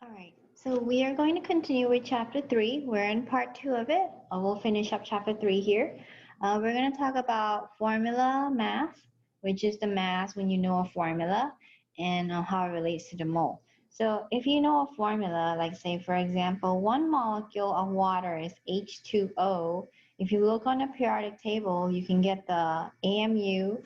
All right, so we are going to continue with chapter 3. We're in part 2 of it. We'll finish up chapter 3 here. We're going to talk about formula mass, which is the mass when you know a formula, and how it relates to the mole. So if you know a formula, like say for example, one molecule of water is H2O. If you look on the periodic table, you can get the AMU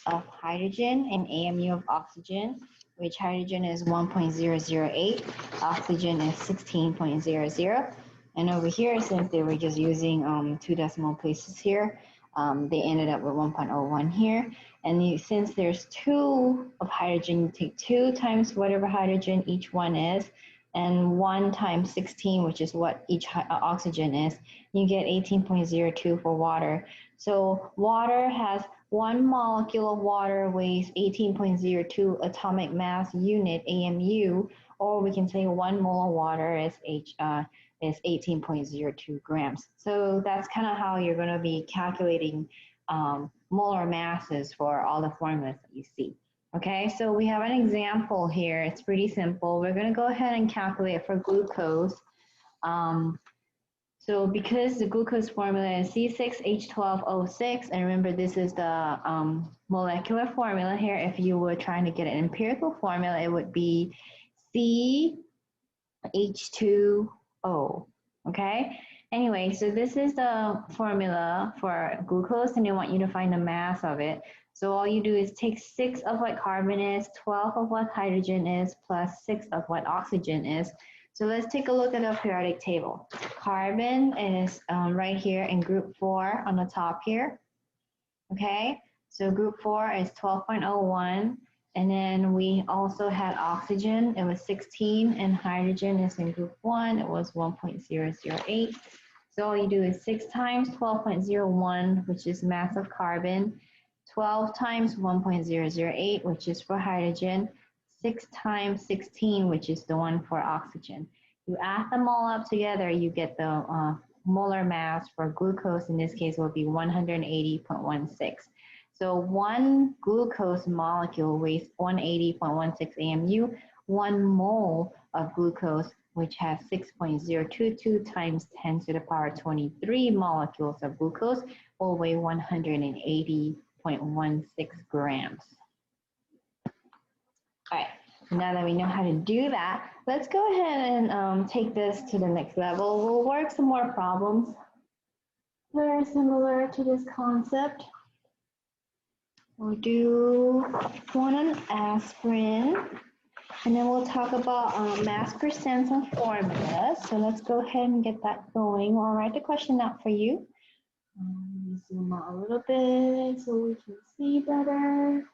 of hydrogen and AMU of oxygen, which hydrogen is 1.008, oxygen is 16.00. And over here, since they were just using two decimal places here, they ended up with 1.01 here. And since there's two of hydrogen, you take 2 times whatever hydrogen each one is, and 1 times 16, which is what each oxygen is, you get 18.02 for water. So water has 1 molecule of water weighs 18.02 atomic mass unit AMU, or we can say 1 mole of water is 18.02 grams. So that's kind of how you're going to be calculating molar masses for all the formulas that you see. Okay, so we have an example here. It's pretty simple. We're going to go ahead and calculate for glucose. So because the glucose formula is C6H12O6, and remember this is the molecular formula here. If you were trying to get an empirical formula, it would be CH2O, okay? Anyway, so this is the formula for glucose, and they want you to find the mass of it. So all you do is take 6 of what carbon is, 12 of what hydrogen is, plus 6 of what oxygen is. So let's take a look at the periodic table. Carbon is right here in group 4 on the top here, okay? So group 4 is 12.01, and then we also had oxygen, it was 16, and hydrogen is in group 1, it was 1.008. So all you do is 6 times 12.01, which is mass of carbon, 12 times 1.008, which is for hydrogen, 6 times 16, which is the one for oxygen. You add them all up together, you get the molar mass for glucose. In this case, will be 180.16. So 1 glucose molecule weighs 180.16 AMU. 1 mole of glucose, which has 6.022 times 10 to the power 23 molecules of glucose, will weigh 180.16 grams. All right, now that we know how to do that, let's go ahead and take this to the next level. We'll work some more problems very similar to this concept. We'll do one on aspirin, and then we'll talk about mass percents and formulas. So let's go ahead and get that going. I'll write the question out for you. Let me zoom out a little bit so we can see better.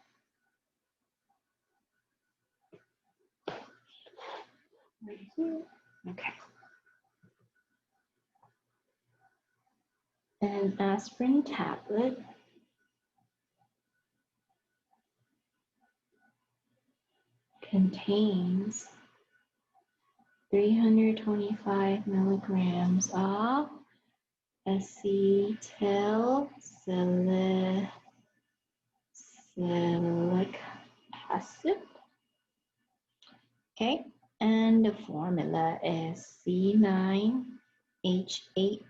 Right here. Okay. An aspirin tablet contains 325 milligrams of acetylsalicylic acid. Okay, and the formula is C9H8O4.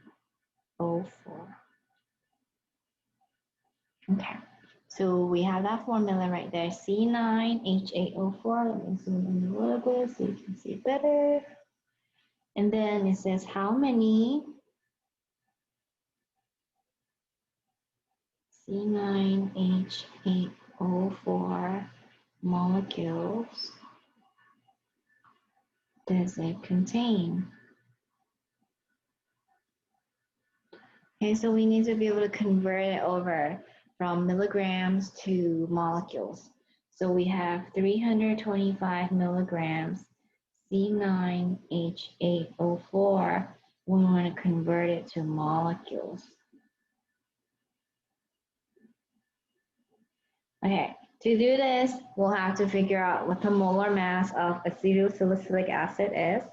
Okay, so we have that formula right there, C9H8O4. Let me zoom in a little bit so you can see better. And then it says how many C9H8O4 molecules does it contain? Okay, so we need to be able to convert it over from milligrams to molecules. So we have 325 milligrams C9H8O4. We want to convert it to molecules. Okay, to do this, we'll have to figure out what the molar mass of acetylsalicylic acid is.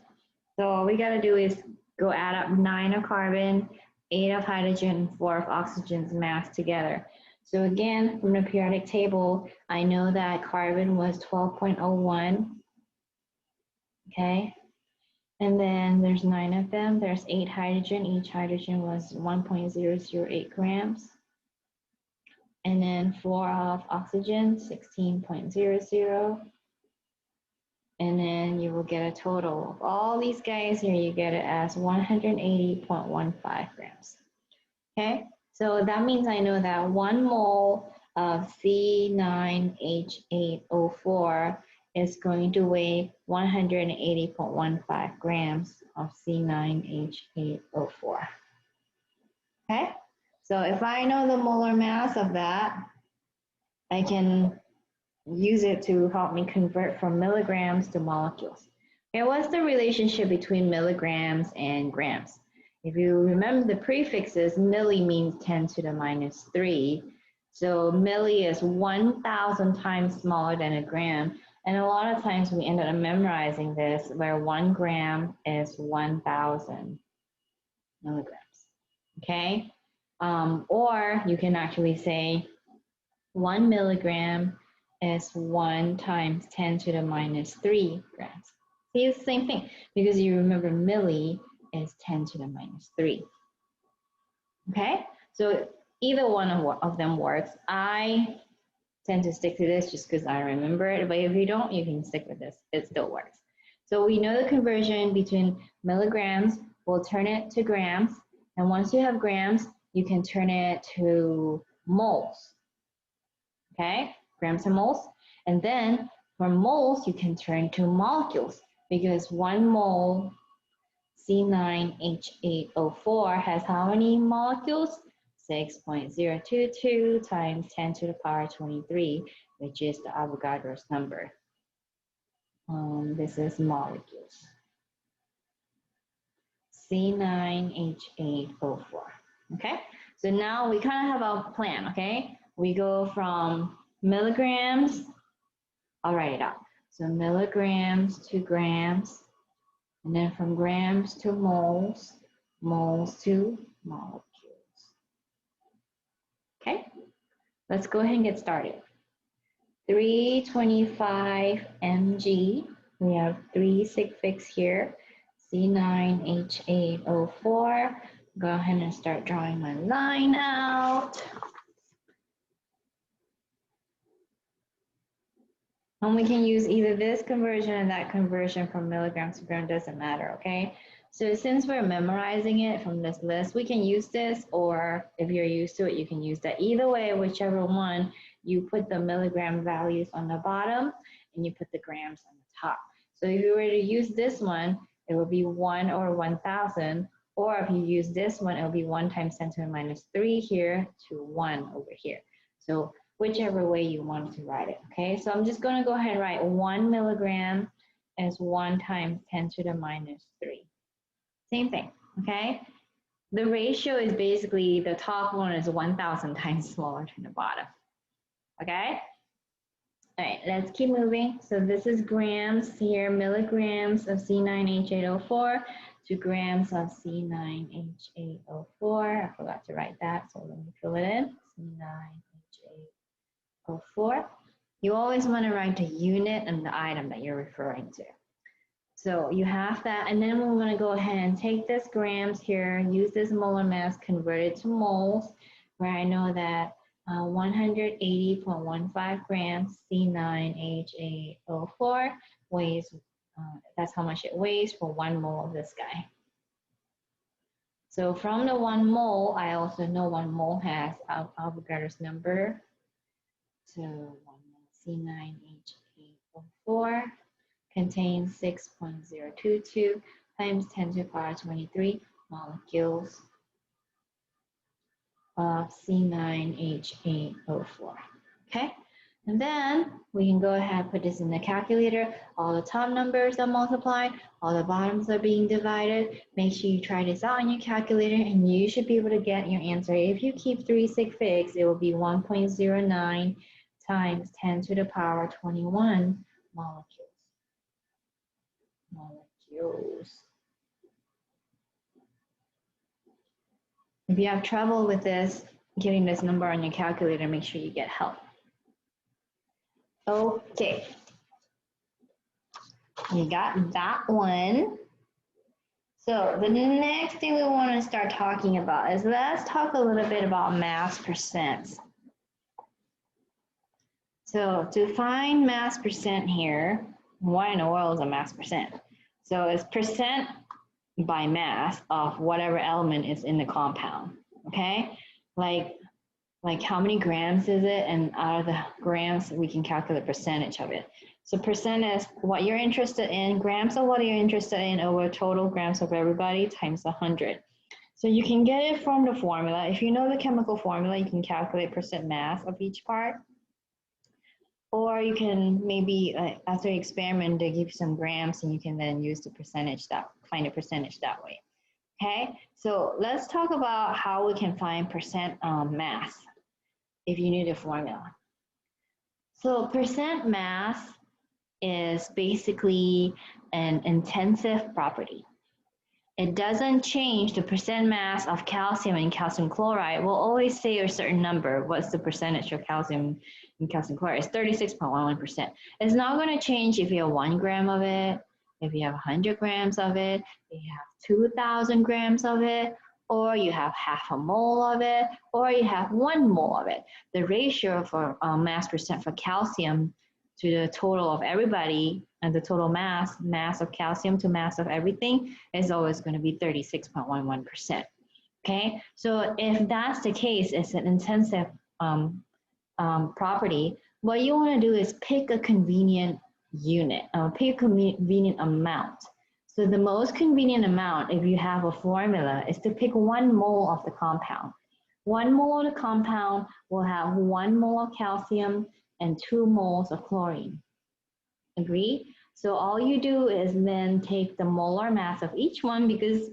So all we got to do is go add up 9 of carbon, 8 of hydrogen, 4 of oxygen's mass together. So again, from the periodic table, I know that carbon was 12.01, okay? And then there's 9 of them. There's 8 hydrogen. Each hydrogen was 1.008 grams. And then 4 of oxygen, 16.00. And then you will get a total of all these guys here. You get it as 180.15 grams. Okay, so that means I know that 1 mole of C9H8O4 is going to weigh 180.15 grams of C9H8O4. Okay, so if I know the molar mass of that, I can use it to help me convert from milligrams to molecules. Okay, what's the relationship between milligrams and grams? If you remember the prefixes, milli means 10 to the minus 3. So milli is 1,000 times smaller than a gram. And a lot of times we end up memorizing this where 1 gram is 1,000 milligrams. Okay? Or you can actually say 1 milligram is 1 times 10 to the minus 3 grams. See, it's the same thing because you remember milli is 10 to the minus 3. Okay, so either one of them works. I tend to stick to this just because I remember it, but if you don't, you can stick with this. It still works. So we know the conversion between milligrams. We'll turn it to grams. And once you have grams, you can turn it to moles. Okay, grams and moles. And then from moles, you can turn to molecules because 1 mole C9H8O4 has how many molecules? 6.022 times 10 to the power 23, which is the Avogadro's number. This is molecules. C9H8O4. Okay, so now we kind of have a plan, okay? We go from milligrams, I'll write it out. So milligrams to grams, and then from grams to moles, moles to molecules. Okay, let's go ahead and get started. 325 mg, we have 3 sig figs here, C9H8O4. Go ahead and start drawing my line out. And we can use either this conversion or that conversion from milligrams to gram, doesn't matter, okay? So since we're memorizing it from this list, we can use this, or if you're used to it, you can use that. Either way, whichever one, you put the milligram values on the bottom and you put the grams on the top. So if you were to use this one, it would be 1 or 1,000, or if you use this one, it will be 1 times 10 to the minus 3 here to 1 over here. So whichever way you want to write it, okay? So I'm just going to go ahead and write 1 milligram as 1 times 10 to the minus 3. Same thing, okay? The ratio is basically the top one is 1,000 times smaller than the bottom, okay? All right, let's keep moving. So this is grams here, milligrams of C9H8O4 to grams of C9H8O4. I forgot to write that, so let me fill it in. C9H8O4. You always want to write the unit and the item that you're referring to. So you have that, and then we're going to go ahead and take this grams here, use this molar mass, convert it to moles, where I know that 180.15 grams C9H8O4 weighs, that's how much it weighs for 1 mole of this guy. So from the 1 mole, I also know 1 mole has Avogadro's number. So 1 mole C9H8O4 contains 6.022 times 10 to the power 23 molecules of C9H8O4. Okay, and then we can go ahead and put this in the calculator. All the top numbers are multiplied, all the bottoms are being divided. Make sure you try this out on your calculator and you should be able to get your answer. If you keep 3 sig figs, it will be 1.09 times 10 to the power 21 molecules. If you have trouble with this, getting this number on your calculator, make sure you get help. Okay, you got that one. So the next thing we want to start talking about is let's talk a little bit about mass percents. So to find mass percent here, what in the world is a mass percent? So it's percent by mass of whatever element is in the compound, okay? Like how many grams is it? And out of the grams, we can calculate percentage of it. So percent is what you're interested in, grams of what you're interested in over total grams of everybody times 100. So you can get it from the formula. If you know the chemical formula, you can calculate percent mass of each part. Or you can maybe, after the experiment, they give you some grams and you can then use the percentage find a percentage that way. Okay, so let's talk about how we can find percent mass if you need a formula. So percent mass is basically an intensive property. It doesn't change the percent mass of calcium and calcium chloride. We'll always say a certain number. What's the percentage of calcium and calcium chloride? It's 36.11%. It's not going to change if you have 1 gram of it, if you have 100 grams of it, if you have 2,000 grams of it, or you have half a mole of it, or you have 1 mole of it. The ratio for mass percent for calcium to the total of everybody and the total mass of calcium to mass of everything is always going to be 36.11%. Okay, so if that's the case, it's an intensive property. What you want to do is pick a convenient unit, pick a convenient amount. So the most convenient amount, if you have a formula, is to pick 1 mole of the compound. 1 mole of the compound will have 1 mole of calcium and 2 moles of chlorine. Agree? So all you do is then take the molar mass of each one, because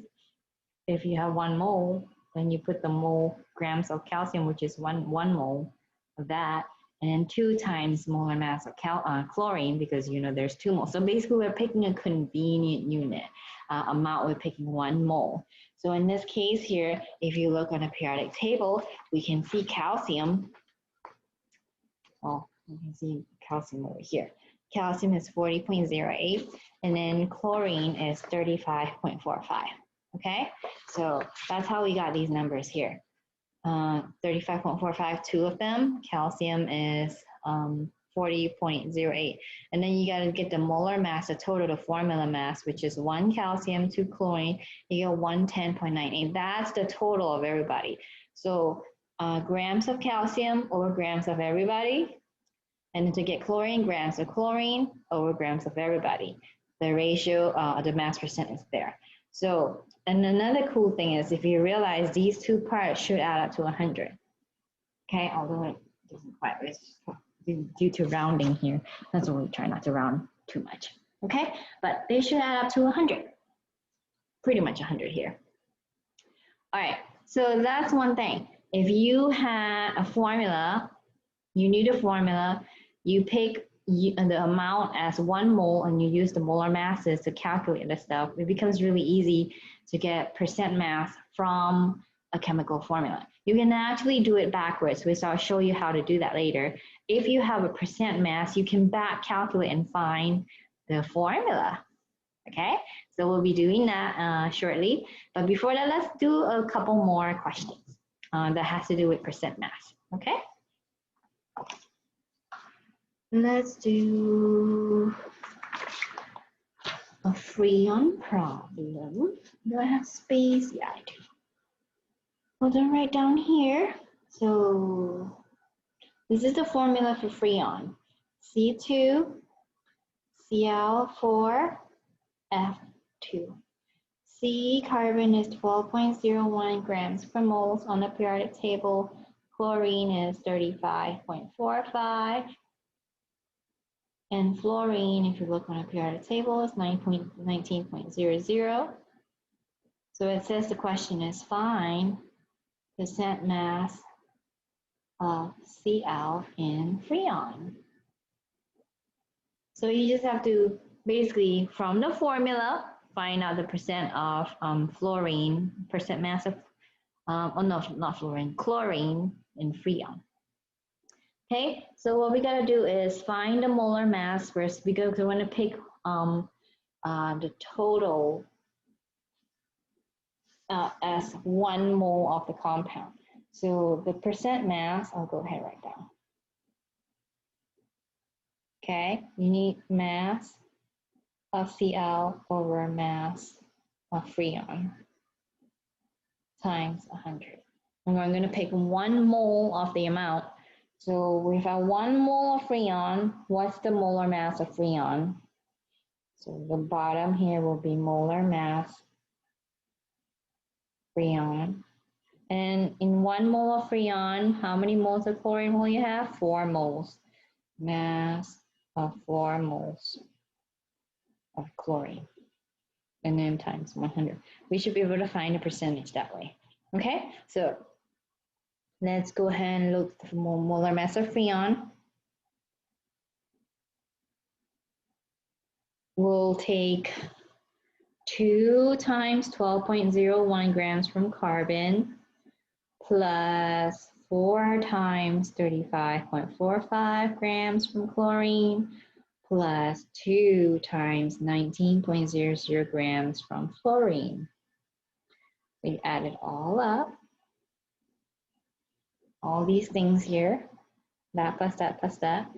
if you have 1 mole, then you put the mole grams of calcium, which is one mole of that, and then 2 times molar mass of chlorine, because you know there's 2 moles. So basically we're picking a convenient unit amount, we're picking 1 mole. So in this case here, if you look on a periodic table, we can see calcium. Oh, you can see calcium over here. Calcium is 40.08, and then chlorine is 35.45. Okay, so that's how we got these numbers here. 35.45, 2 of them. Calcium is 40.08. And then you got to get the molar mass, the total, the formula mass, which is 1 calcium, 2 chlorine. You get 110.98. That's the total of everybody. So grams of calcium over grams of everybody. And then to get chlorine, grams of chlorine over grams of everybody. The ratio, the mass percent is there. So, and another cool thing is if you realize these 2 parts should add up to 100. Okay, although it doesn't quite, it's due to rounding here. That's why we try not to round too much. Okay, but they should add up to 100. Pretty much 100 here. All right, so that's one thing. If you had a formula, you need a formula, you pick the amount as 1 mole and you use the molar masses to calculate this stuff, it becomes really easy to get percent mass from a chemical formula. You can actually do it backwards, which I'll show you how to do that later. If you have a percent mass, you can back calculate and find the formula. Okay, so we'll be doing that shortly. But before that, let's do a couple more questions that has to do with percent mass. Okay. Let's do a Freon problem. Do I have space? Yeah, I do. Hold on right down here. So this is the formula for Freon. C2, Cl4, F2. C carbon is 12.01 grams per mole on the periodic table. Chlorine is 35.45. And fluorine, if you look on a periodic table, is 19.00. So it says the question is find percent mass of Cl in Freon. So you just have to basically, from the formula, find out the percent of fluorine, percent mass of, oh no, not fluorine, chlorine in Freon. Okay, so what we gotta do is find the molar mass first, because we want to pick the total as 1 mole of the compound. So the percent mass, I'll go ahead and write down. Okay, you need mass of Cl over mass of Freon times 100. And I'm going to pick 1 mole of the amount. So if I have 1 mole of Freon, what's the molar mass of Freon? So the bottom here will be molar mass Freon. And in 1 mole of Freon, how many moles of chlorine will you have? 4 moles. Mass of 4 moles of chlorine. And then times 100. We should be able to find a percentage that way. Okay, so let's go ahead and look for molar mass of Freon. We'll take 2 times 12.01 grams from carbon plus 4 times 35.45 grams from chlorine plus 2 times 19.00 grams from fluorine. We add it all up. All these things here, that plus that plus that.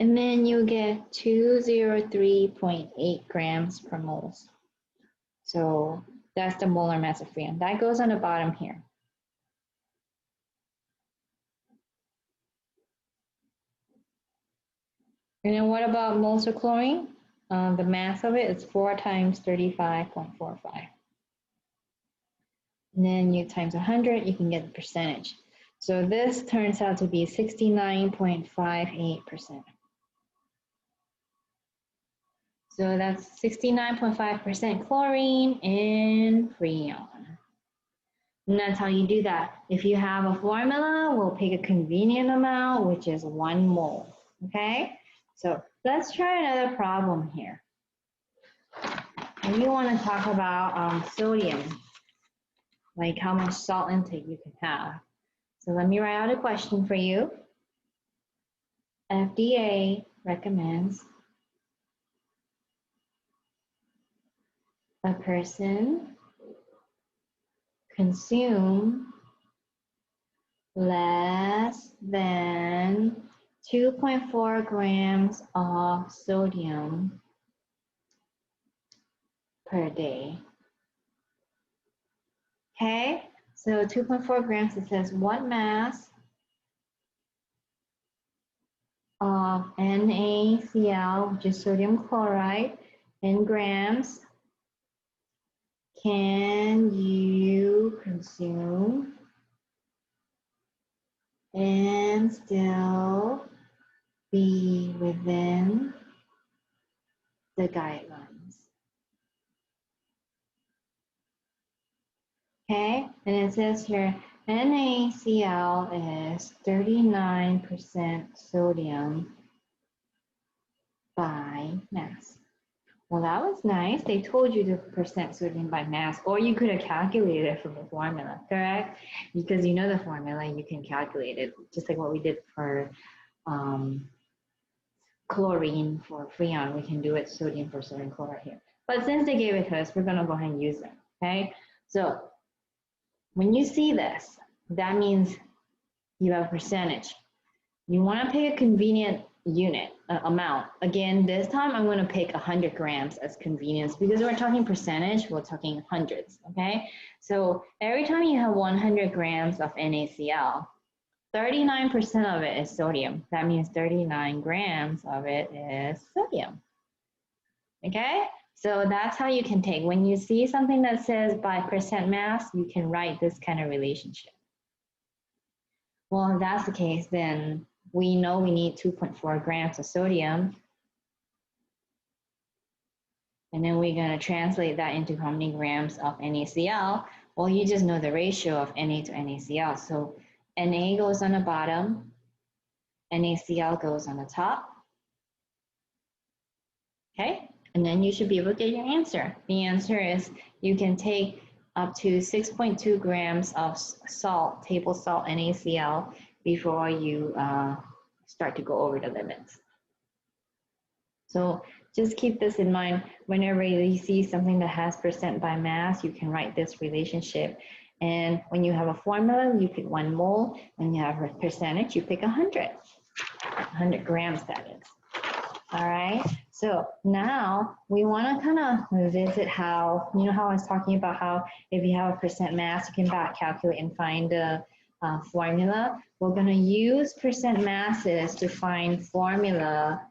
And then you get 203.8 grams per moles. So that's the molar mass of Freon. That goes on the bottom here. And then what about moles of chlorine? The mass of it is 4 times 35.45. And then you times 100, you can get the percentage. So this turns out to be 69.58%. So that's 69.5% chlorine in Freon. And that's how you do that. If you have a formula, we'll pick a convenient amount, which is 1 mole, okay? So let's try another problem here. And we want to talk about sodium, like how much salt intake you can have. So let me write out a question for you. FDA recommends a person consume less than 2.4 grams of sodium per day. Okay, so 2.4 grams, it says what mass of NaCl, which is sodium chloride, in grams can you consume and still be within the guidelines? Okay, and it says here NaCl is 39% sodium by mass. Well, that was nice. They told you the percent sodium by mass, or you could have calculated it from the formula, correct? Because you know the formula, you can calculate it, just like what we did for chlorine for Freon. We can do it sodium for sodium chloride here. But since they gave it to us, we're going to go ahead and use it, okay? So when you see this, that means you have a percentage. You want to pick a convenient unit amount. Again, this time I'm going to pick 100 grams as convenience because we're talking percentage, we're talking hundreds, okay? So every time you have 100 grams of NaCl, 39% of it is sodium. That means 39 grams of it is sodium, okay? So that's how you can take. When you see something that says by percent mass, you can write this kind of relationship. Well, if that's the case, then we know we need 2.4 grams of sodium. And then we're going to translate that into how many grams of NaCl. Well, you just know the ratio of Na to NaCl. So Na goes on the bottom, NaCl goes on the top. Okay, and then you should be able to get your answer. The answer is you can take up to 6.2 grams of salt, table salt NaCl, before you start to go over the limits. So just keep this in mind. Whenever you see something that has percent by mass, you can write this relationship. And when you have a formula, you pick 1 mole. When you have a percentage, you pick 100 grams, that is. All right, so now we want to kind of revisit how, you know how I was talking about how if you have a percent mass, you can back calculate and find the formula. We're going to use percent masses to find formula.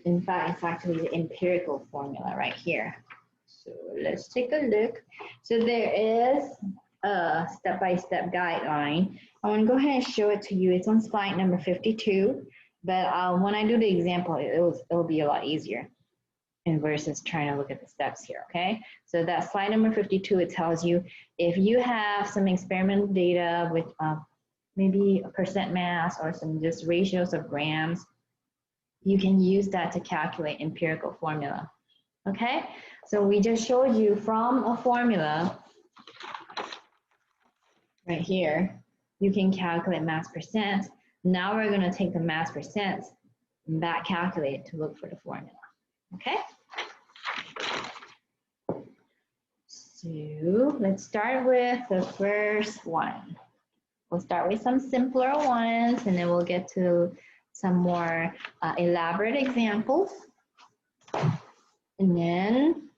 In fact, it's actually the empirical formula right here. So let's take a look. So there is a step-by-step guideline. I want to go ahead and show it to you. It's on slide number 52. But when I do the example, it'll be a lot easier and versus trying to look at the steps here, okay? So that slide number 52, it tells you if you have some experimental data with maybe a percent mass or some just ratios of grams, you can use that to calculate empirical formula, okay? So we just showed you from a formula right here, you can calculate mass percent. Now we're going to take the mass percent and back calculate to look for the formula, okay? So let's start with the first one. We'll start with some simpler ones and then we'll get to some more elaborate examples. And then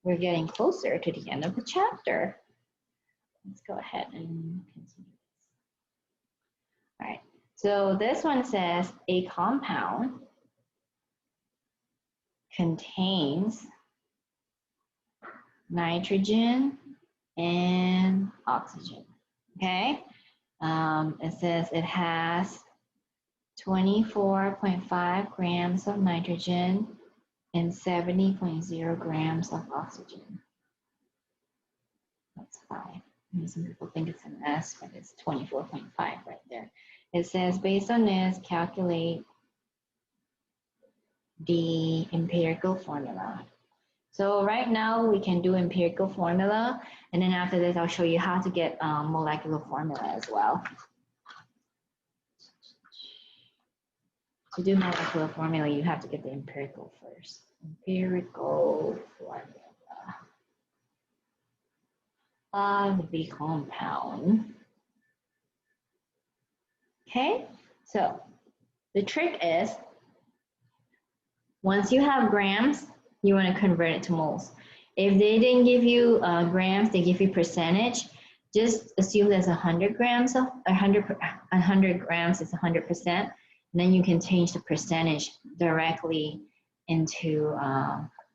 we're getting closer to the end of the chapter. Let's go ahead and continue. All right. So this one says a compound contains nitrogen and oxygen, okay? It says it has 24.5 grams of nitrogen and 70.0 grams of oxygen. That's fine. Some people think it's an S, but it's 24.5 right there. It says, based on this, calculate the empirical formula. So right now we can do empirical formula, and then after this I'll show you how to get molecular formula as well. To do molecular formula, you have to get the empirical first. Empirical formula of the compound. Okay, so the trick is, once you have grams, you want to convert it to moles. If they didn't give you grams, they give you percentage, just assume there's 100 grams of 100 grams is 100%, and then you can change the percentage directly into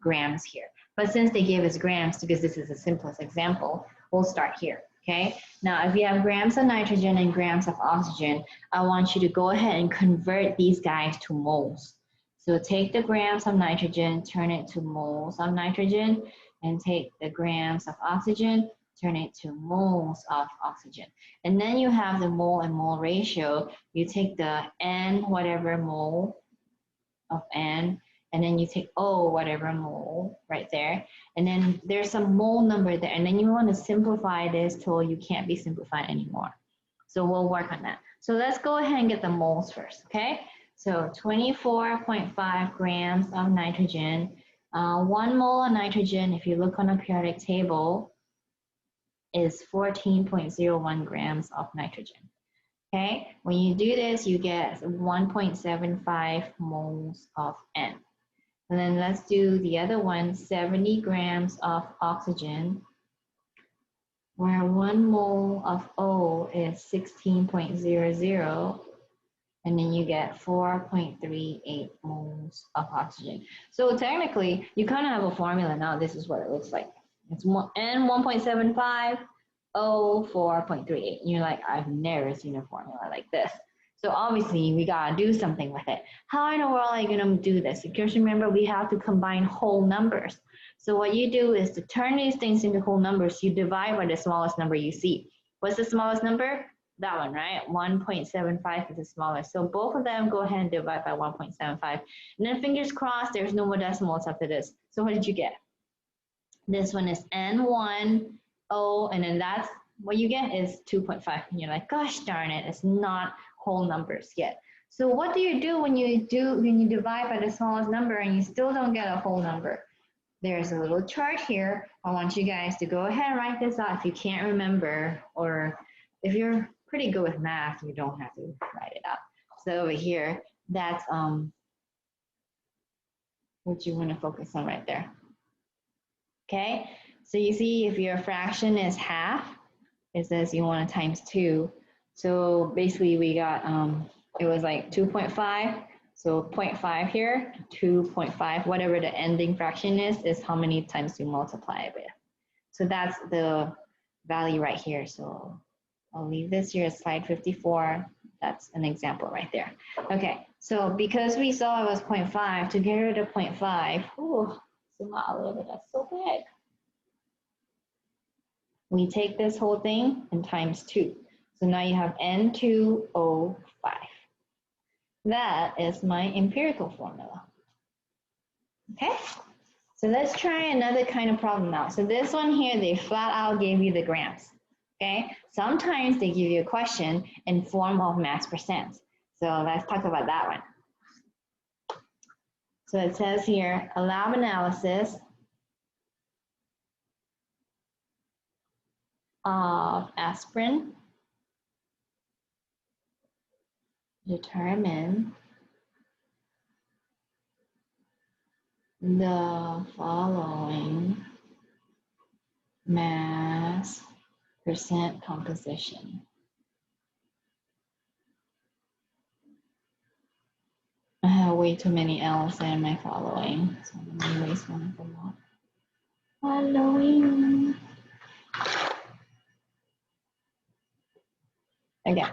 grams here. But since they gave us grams, because this is the simplest example, we'll start here, okay? Now, if you have grams of nitrogen and grams of oxygen, I want you to go ahead and convert these guys to moles. So take the grams of nitrogen, turn it to moles of nitrogen, and take the grams of oxygen, turn it to moles of oxygen. And then you have the mole and mole ratio. You take the N whatever mole of N, and then you take O whatever mole right there. And then there's some mole number there. And then you want to simplify this till you can't be simplified anymore. So we'll work on that. So let's go ahead and get the moles first, okay? So 24.5 grams of nitrogen. 1 mole of nitrogen, if you look on a periodic table, is 14.01 grams of nitrogen. Okay, when you do this, you get 1.75 moles of N. And then let's do the other one, 70 grams of oxygen, where 1 mole of O is 16.00. And then you get 4.38 moles of oxygen. So technically, you kind of have a formula now. This is what it looks like. It's N 1.75, O 4.38. You're like, I've never seen a formula like this. So obviously, we gotta do something with it. How in the world are you gonna do this? Because remember, we have to combine whole numbers. So what you do is to turn these things into whole numbers, you divide by the smallest number you see. What's the smallest number? That one, right? 1.75 is the smallest. So both of them, go ahead and divide by 1.75. And then fingers crossed, there's no more decimals after this. So what did you get? This one is N1, O, and then that's what you get is 2.5. And you're like, gosh darn it, it's not whole numbers yet. So what do you do when you divide by the smallest number and you still don't get a whole number? There's a little chart here. I want you guys to go ahead and write this out if you can't remember, or if you're pretty good with math, you don't have to write it out. So over here, that's what you want to focus on right there. Okay, so you see if your fraction is half, it says you want to times 2. So basically we got, it was like 2.5. So 0.5 here, 2.5, whatever the ending fraction is how many times you multiply it with. So that's the value right here. So I'll leave this here as slide 54. That's an example right there. Okay, so because we saw it was 0.5, to get rid of 0.5, zoom out a little bit, that's so big. We take this whole thing and times 2. So now you have N2O5. That is my empirical formula. Okay, so let's try another kind of problem now. So this one here, they flat out gave you the grams. Okay, sometimes they give you a question in form of mass percent. So let's talk about that one. So it says here, a lab analysis of aspirin determine the following mass percent composition. I have way too many L's in my following, so I'm going to waste one of them all. Following. Again,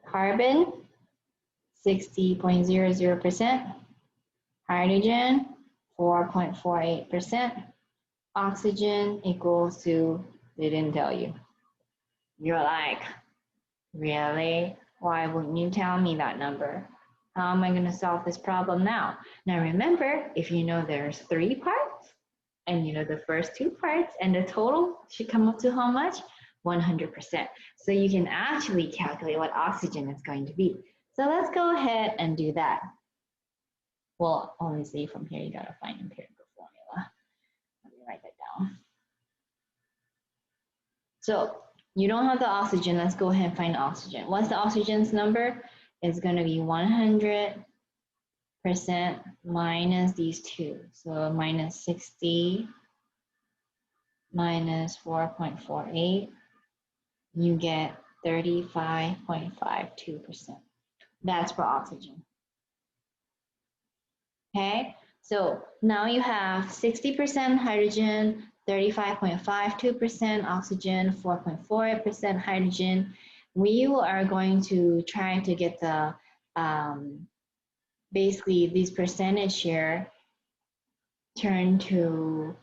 carbon, 60.00%. Hydrogen, 4.48%. Oxygen equals to, they didn't tell you. You're like, really? Why wouldn't you tell me that number? How am I going to solve this problem now? Now remember, if you know there's 3 parts, and you know the first 2 parts, and the total should come up to how much? 100%. So you can actually calculate what oxygen is going to be. So let's go ahead and do that. Well, obviously from here you gotta find empirical formula. Let me write that down. So you don't have the oxygen, let's go ahead and find oxygen. What's the oxygen's number? It's gonna be 100% minus these 2. So minus 60 minus 4.48, you get 35.52%. That's for oxygen. Okay, so now you have 60% hydrogen, 35.52% oxygen, 4.48% hydrogen. We are going to try to get the, basically these percentage here turn to,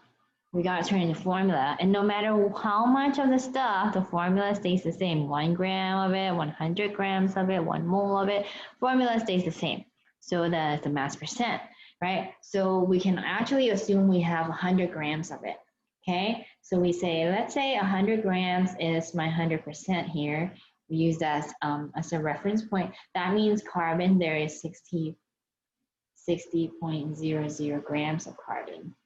we got to turn into formula. And no matter how much of the stuff, the formula stays the same. 1 gram of it, 100 grams of it, 1 mole of it, formula stays the same. So that's the mass percent, right? So we can actually assume we have 100 grams of it, okay? So we say, let's say 100 grams is my 100% here. We use that as a reference point. That means carbon, there is 60.00 grams of carbon.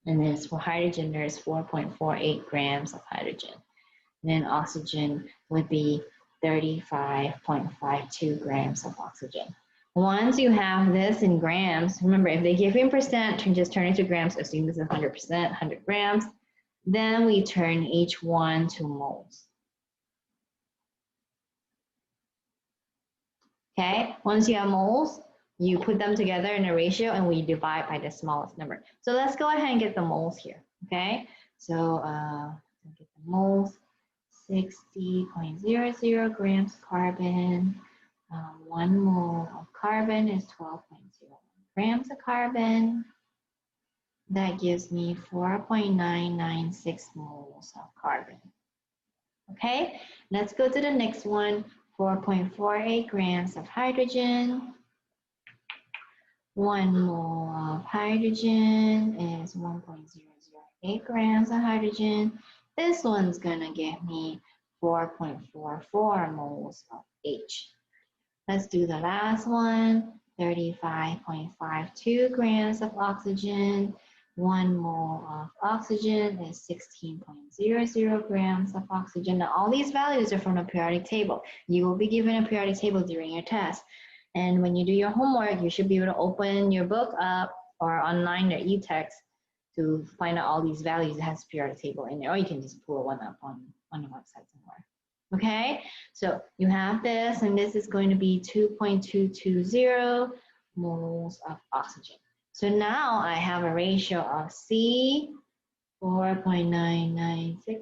And then for hydrogen, there's 4.48 grams of hydrogen. And then oxygen would be 35.52 grams of oxygen. Once you have this in grams, remember if they give you in percent, just turn it to grams, assume this is 100%, 100 grams. Then we turn each one to moles. Okay, once you have moles, you put them together in a ratio and we divide by the smallest number. So let's go ahead and get the moles here, okay? So get the moles, 60.00 grams carbon, 1 mole of carbon is 12.01 grams of carbon. That gives me 4.996 moles of carbon. Okay, let's go to the next one, 4.48 grams of hydrogen. 1 mole of hydrogen is 1.008 grams of hydrogen. This one's gonna give me 4.44 moles of H. Let's do the last one. 35.52 grams of oxygen. 1 mole of oxygen is 16.00 grams of oxygen. Now, all these values are from the periodic table. You will be given a periodic table during your test. And when you do your homework, you should be able to open your book up or online or e-text to find out all these values that has periodic table in there, or you can just pull one up on the website somewhere. Okay, so you have this, and this is going to be 2.220 moles of oxygen. So now I have a ratio of C 4.996,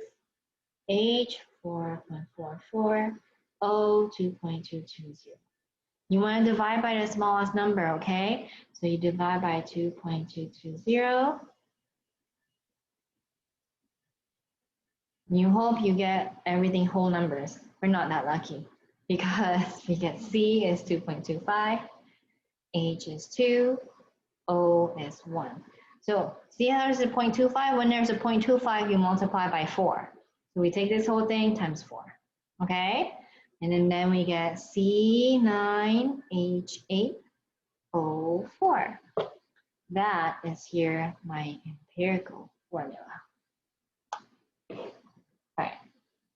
H 4.44, O 2.220. You want to divide by the smallest number, okay? So you divide by 2.220. You hope you get everything whole numbers. We're not that lucky because we get C is 2.25, H is 2, O is 1. So see how there's a 0.25? When there's a 0.25, you multiply by 4. So we take this whole thing times 4, okay? And then we get C9H8O4. That is here my empirical formula. All right,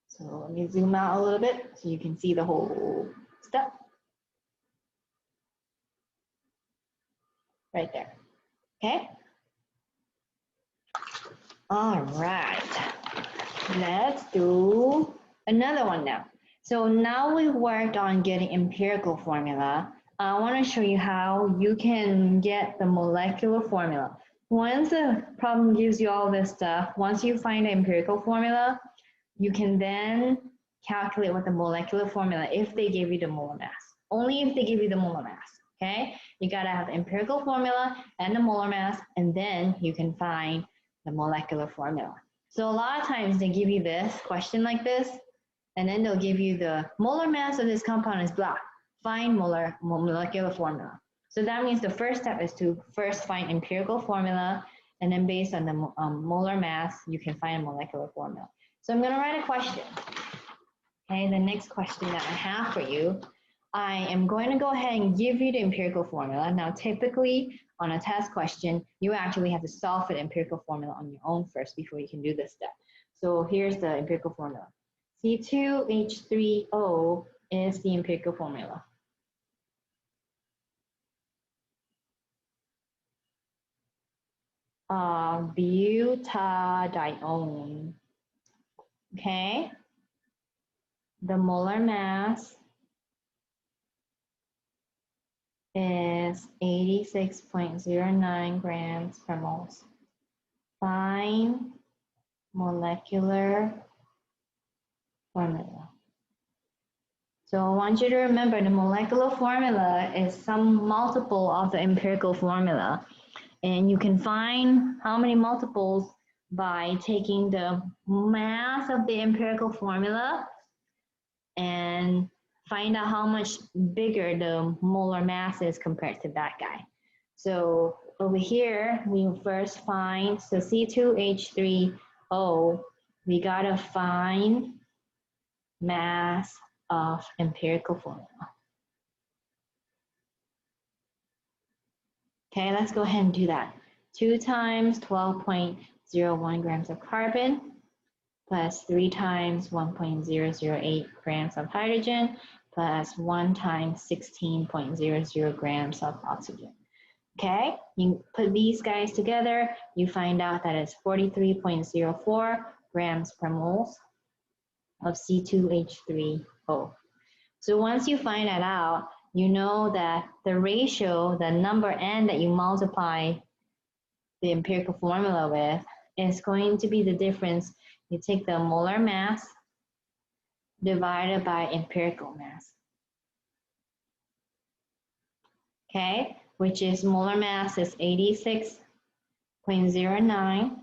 so let me zoom out a little bit so you can see the whole stuff. Right there, okay? All right, let's do another one now. So now we've worked on getting empirical formula. I want to show you how you can get the molecular formula. Once the problem gives you all this stuff, once you find the empirical formula, you can then calculate what the molecular formula if they give you the molar mass. Only if they give you the molar mass, okay? You gotta have the empirical formula and the molar mass, and then you can find the molecular formula. So a lot of times they give you this question like this, and then they'll give you the molar mass of this compound is blah. Find molecular formula. So that means the first step is to first find empirical formula, and then based on the molar mass, you can find a molecular formula. So I'm gonna write a question. Okay, the next question that I have for you, I am going to go ahead and give you the empirical formula. Now, typically on a test question, you actually have to solve for the empirical formula on your own first before you can do this step. So here's the empirical formula. C2H3O is the empirical formula. Butadiene. Okay, the molar mass is 86.09 grams per mole. Find molecular formula. So I want you to remember the molecular formula is some multiple of the empirical formula. And you can find how many multiples by taking the mass of the empirical formula and find out how much bigger the molar mass is compared to that guy. So over here, we first find, so C2H3O, we gotta find mass of empirical formula. Okay, let's go ahead and do that. 2 times 12.01 grams of carbon plus 3 times 1.008 grams of hydrogen plus 1 times 16.00 grams of oxygen. Okay, you put these guys together, you find out that it's 43.04 grams per mole of C2H3O. So once you find that out, you know that the ratio, the number n that you multiply the empirical formula with is going to be the difference. You take the molar mass divided by empirical mass. Okay, which is molar mass is 86.09.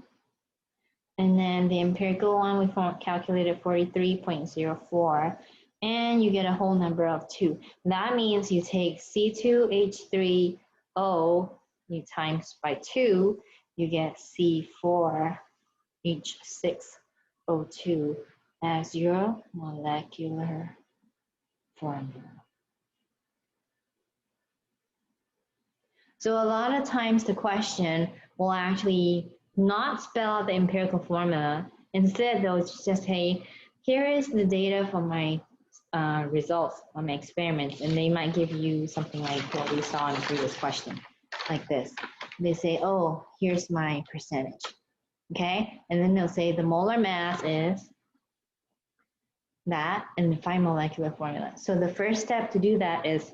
And then the empirical one, we calculated 43.04. And you get a whole number of 2. That means you take C2H3O, you times by 2, you get C4H6O2 as your molecular formula. So a lot of times the question will actually not spell out the empirical formula. Instead, they'll just say, here is the data from my results on my experiments, and they might give you something like what we saw in the previous question, like this. They say, oh, here's my percentage, okay? And then they'll say the molar mass is that, and find molecular formula. So the first step to do that is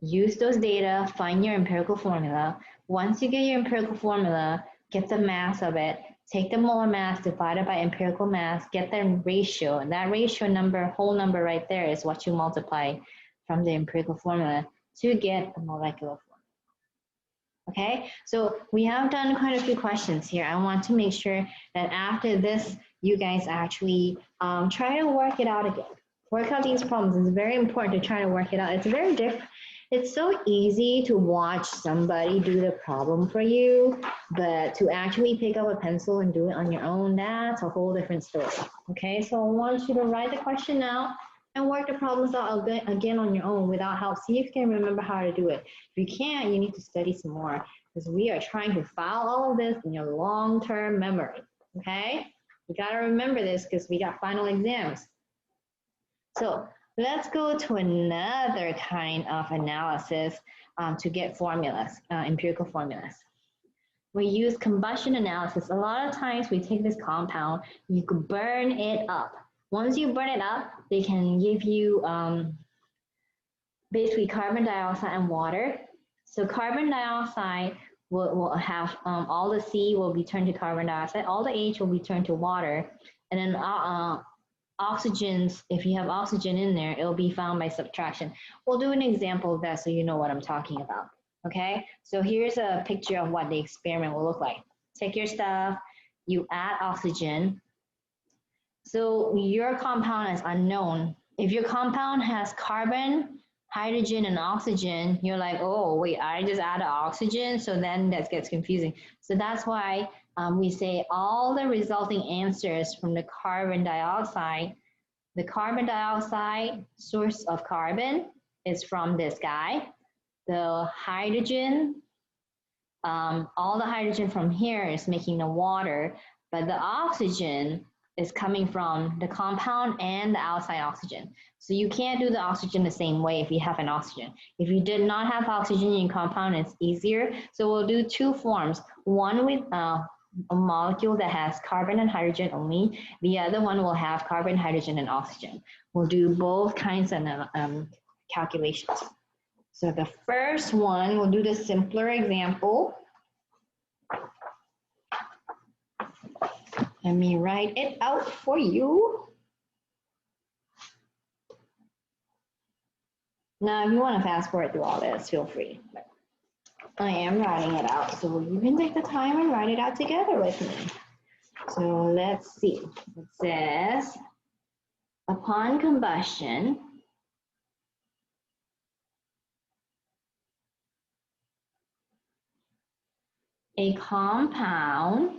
use those data, find your empirical formula. Once you get your empirical formula, get the mass of it, take the molar mass divided by empirical mass, get the ratio, and that ratio number, whole number right there is what you multiply from the empirical formula to get the molecular formula. Okay, so we have done quite a few questions here. I want to make sure that after this, you guys actually try to work it out again. Work out these problems. It's very important to try to work it out. It's very different. It's so easy to watch somebody do the problem for you, but to actually pick up a pencil and do it on your own, that's a whole different story. Okay, so I want you to write the question out and work the problems out again on your own without help. See if you can remember how to do it. If you can't, you need to study some more because we are trying to file all of this in your long-term memory, okay? You gotta remember this because we got final exams. So let's go to another kind of analysis to get formulas, empirical formulas. We use combustion analysis. A lot of times we take this compound, you could burn it up. Once you burn it up, they can give you basically carbon dioxide and water. So carbon dioxide will have all the C will be turned to carbon dioxide, all the H will be turned to water, and then oxygens, if you have oxygen in there, it'll be found by subtraction. We'll do an example of that so you know what I'm talking about, okay? So here's a picture of what the experiment will look like. Take your stuff, you add oxygen. So your compound is unknown. If your compound has carbon, hydrogen, and oxygen, you're like, oh, wait, I just added oxygen, so then that gets confusing. So that's why we say all the resulting answers from the carbon dioxide source of carbon is from this guy. The hydrogen, all the hydrogen from here is making the water, but the oxygen is coming from the compound and the outside oxygen. So you can't do the oxygen the same way if you have an oxygen. If you did not have oxygen in your compound, it's easier. So we'll do two forms. One with a molecule that has carbon and hydrogen only. The other one will have carbon, hydrogen, and oxygen. We'll do both kinds of calculations. So the first one, we'll do the simpler example. Let me write it out for you. Now, if you want to fast forward through all this, feel free. But I am writing it out, so you can take the time and write it out together with me. So let's see. It says, upon combustion, a compound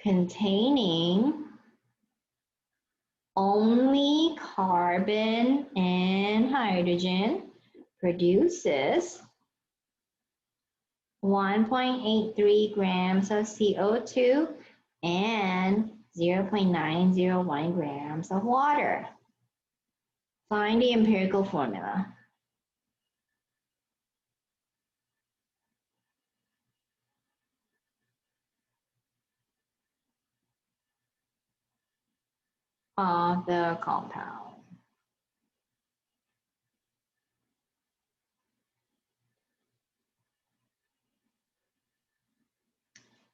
containing only carbon and hydrogen produces 1.83 grams of CO2 and 0.901 grams of water. Find the empirical formula. Of the compound.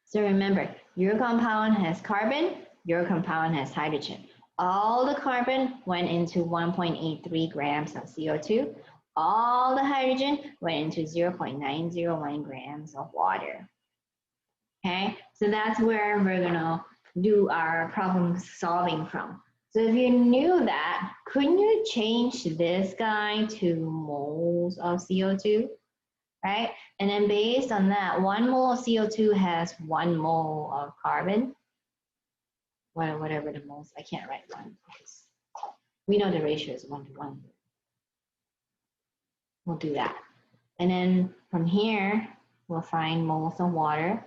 So remember, your compound has carbon, your compound has hydrogen. All the carbon went into 1.83 grams of CO2. All the hydrogen went into 0.901 grams of water. Okay, so that's where we're gonna do our problem solving from. So if you knew that, couldn't you change this guy to moles of CO2, right? And then based on that, 1 mole of CO2 has 1 mole of carbon. Whatever the moles, I can't write one because we know the ratio is 1 to 1. We'll do that. And then from here, we'll find moles of water,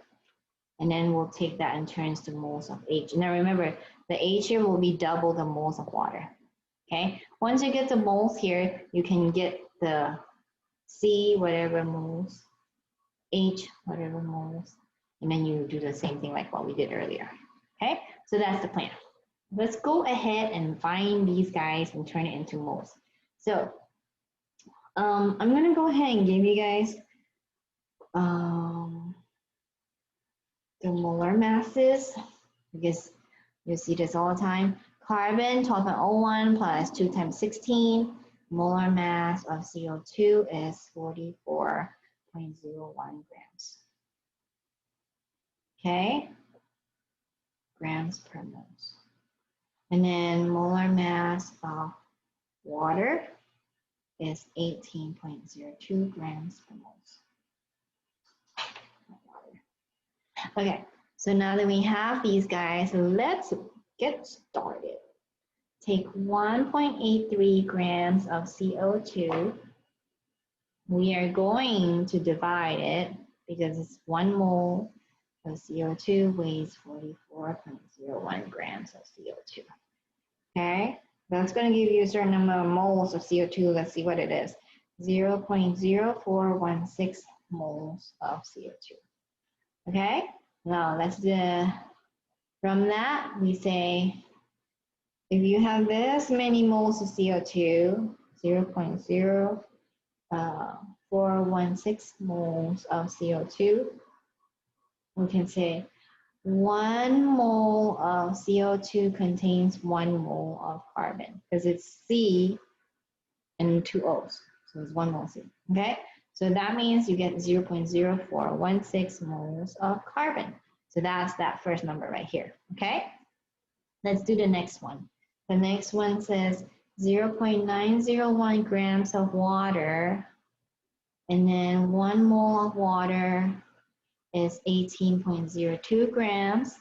and then we'll take that and turn to moles of H. Now remember, the H here will be double the moles of water, okay? Once you get the moles here, you can get the C, whatever moles, H, whatever moles, and then you do the same thing like what we did earlier, okay? So that's the plan. Let's go ahead and find these guys and turn it into moles. So I'm gonna go ahead and give you guys the molar masses, because you see this all the time. Carbon 12.01 plus 2 times 16. Molar mass of CO2 is 44.01 grams. Okay, grams per moles. And then molar mass of water is 18.02 grams per moles. Okay, so now that we have these guys, let's get started. Take 1.83 grams of CO2. We are going to divide it because it's 1 mole of CO2 weighs 44.01 grams of CO2. Okay, that's going to give you a certain number of moles of CO2. Let's see what it is. 0.0416 moles of CO2. Okay, now let's do, from that we say, if you have this many moles of CO2, 0.0416 moles of CO2, we can say 1 mole of CO2 contains 1 mole of carbon, because it's C and 2 O's, so it's 1 mole C, okay? So that means you get 0.0416 moles of carbon. So that's that first number right here, okay? Let's do the next one. The next one says 0.901 grams of water, and then 1 mole of water is 18.02 grams.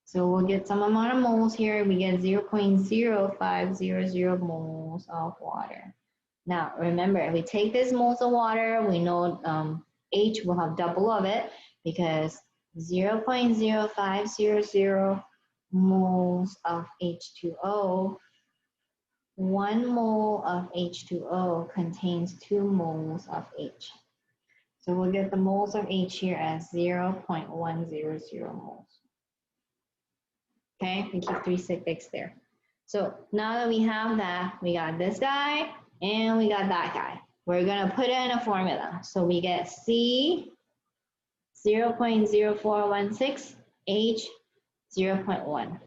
So we'll get some amount of moles here. We get 0.0500 moles of water. Now, remember, if we take this moles of water, we know H will have double of it, because 0.0500 moles of H2O, 1 mole of H2O contains 2 moles of H. So we'll get the moles of H here as 0.100 moles. Okay, we keep 3 6 there. So now that we have that, we got this guy, and we got that guy. We're gonna put it in a formula. So we get C 0.0416, H 0.1.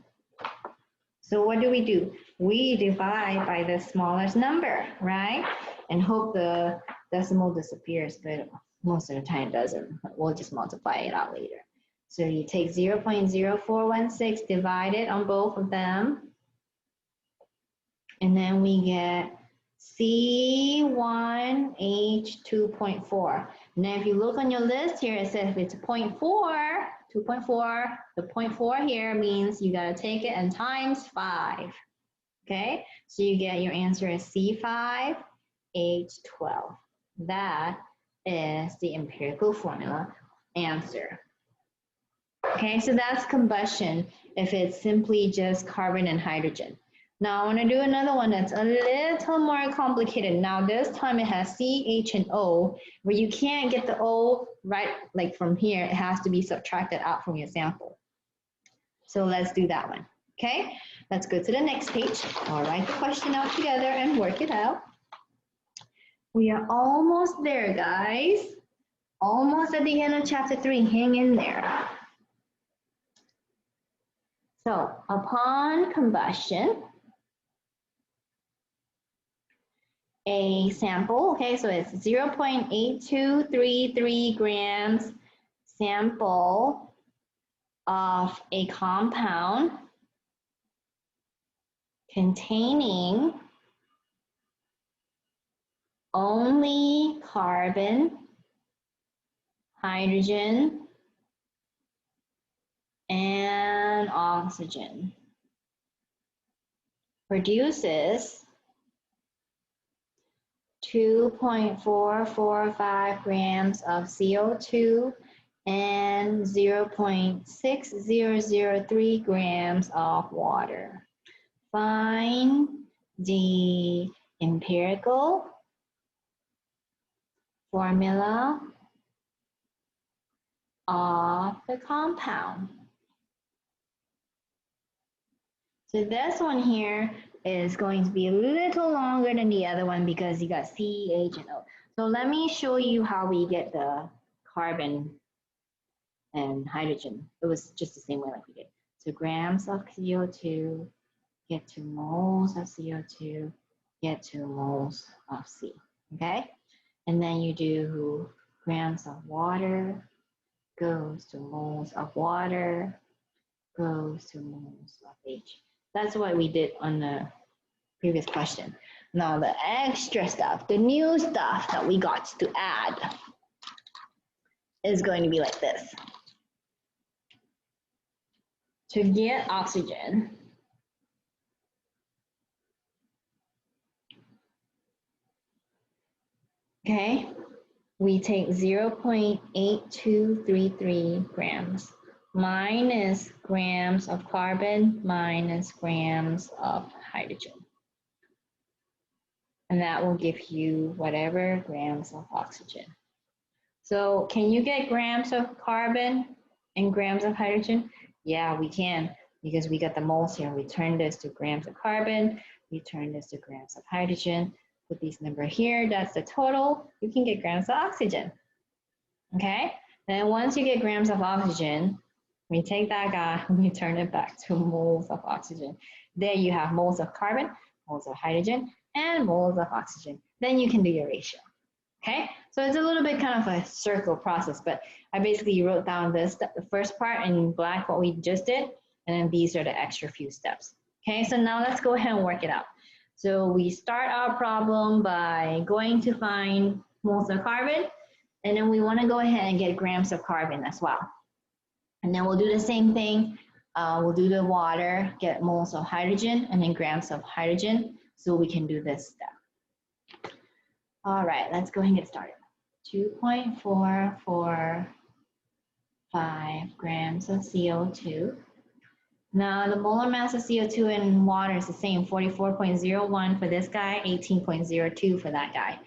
So what do? We divide by the smallest number, right? And hope the decimal disappears, but most of the time it doesn't. We'll just multiply it out later. So you take 0.0416, divide it on both of them, and then we get C1H2.4. Now, if you look on your list here, it says if it's 0.4, 2.4, the 0.4 here means you gotta take it and times 5, okay? So you get your answer is C5H12. That is the empirical formula answer. Okay, so that's combustion if it's simply just carbon and hydrogen. Now I want to do another one that's a little more complicated. Now this time it has C, H, and O, where you can't get the O right like from here. It has to be subtracted out from your sample. So let's do that one. Okay, let's go to the next page. I'll write the question out together and work it out. We are almost there, guys. Almost at the end of chapter 3. Hang in there. So upon combustion, a sample, okay, so it's 0.8233 grams sample of a compound containing only carbon, hydrogen, and oxygen produces 2.445 grams of CO2 and 0.6003 grams of water. Find the empirical formula of the compound. So this one here is going to be a little longer than the other one because you got C, H, and O. So let me show you how we get the carbon and hydrogen. It was just the same way like we did. So grams of CO2 get to moles of CO2, get to moles of C, okay? And then you do grams of water goes to moles of water, goes to moles of H. That's what we did on the previous question. Now the extra stuff, the new stuff that we got to add is going to be like this. To get oxygen, okay, we take 0.8233 grams minus grams of carbon minus grams of hydrogen. And that will give you whatever grams of oxygen. So can you get grams of carbon and grams of hydrogen? Yeah, we can, because we got the moles here. We turn this to grams of carbon, we turn this to grams of hydrogen. Put these numbers here, that's the total. You can get grams of oxygen, okay? Then once you get grams of oxygen, we take that guy and we turn it back to moles of oxygen. There you have moles of carbon, moles of hydrogen, and moles of oxygen. Then you can do your ratio, okay? So it's a little bit kind of a circle process, but I basically wrote down this, the first part in black, what we just did, and then these are the extra few steps. Okay, so now let's go ahead and work it out. So we start our problem by going to find moles of carbon, and then we want to go ahead and get grams of carbon as well. And then we'll do the same thing. We'll do the water, get moles of hydrogen, and then grams of hydrogen, so we can do this step. All right, let's go ahead and get started. 2.445 grams of CO2. Now the molar mass of CO2 in water is the same, 44.01 for this guy, 18.02 for that guy.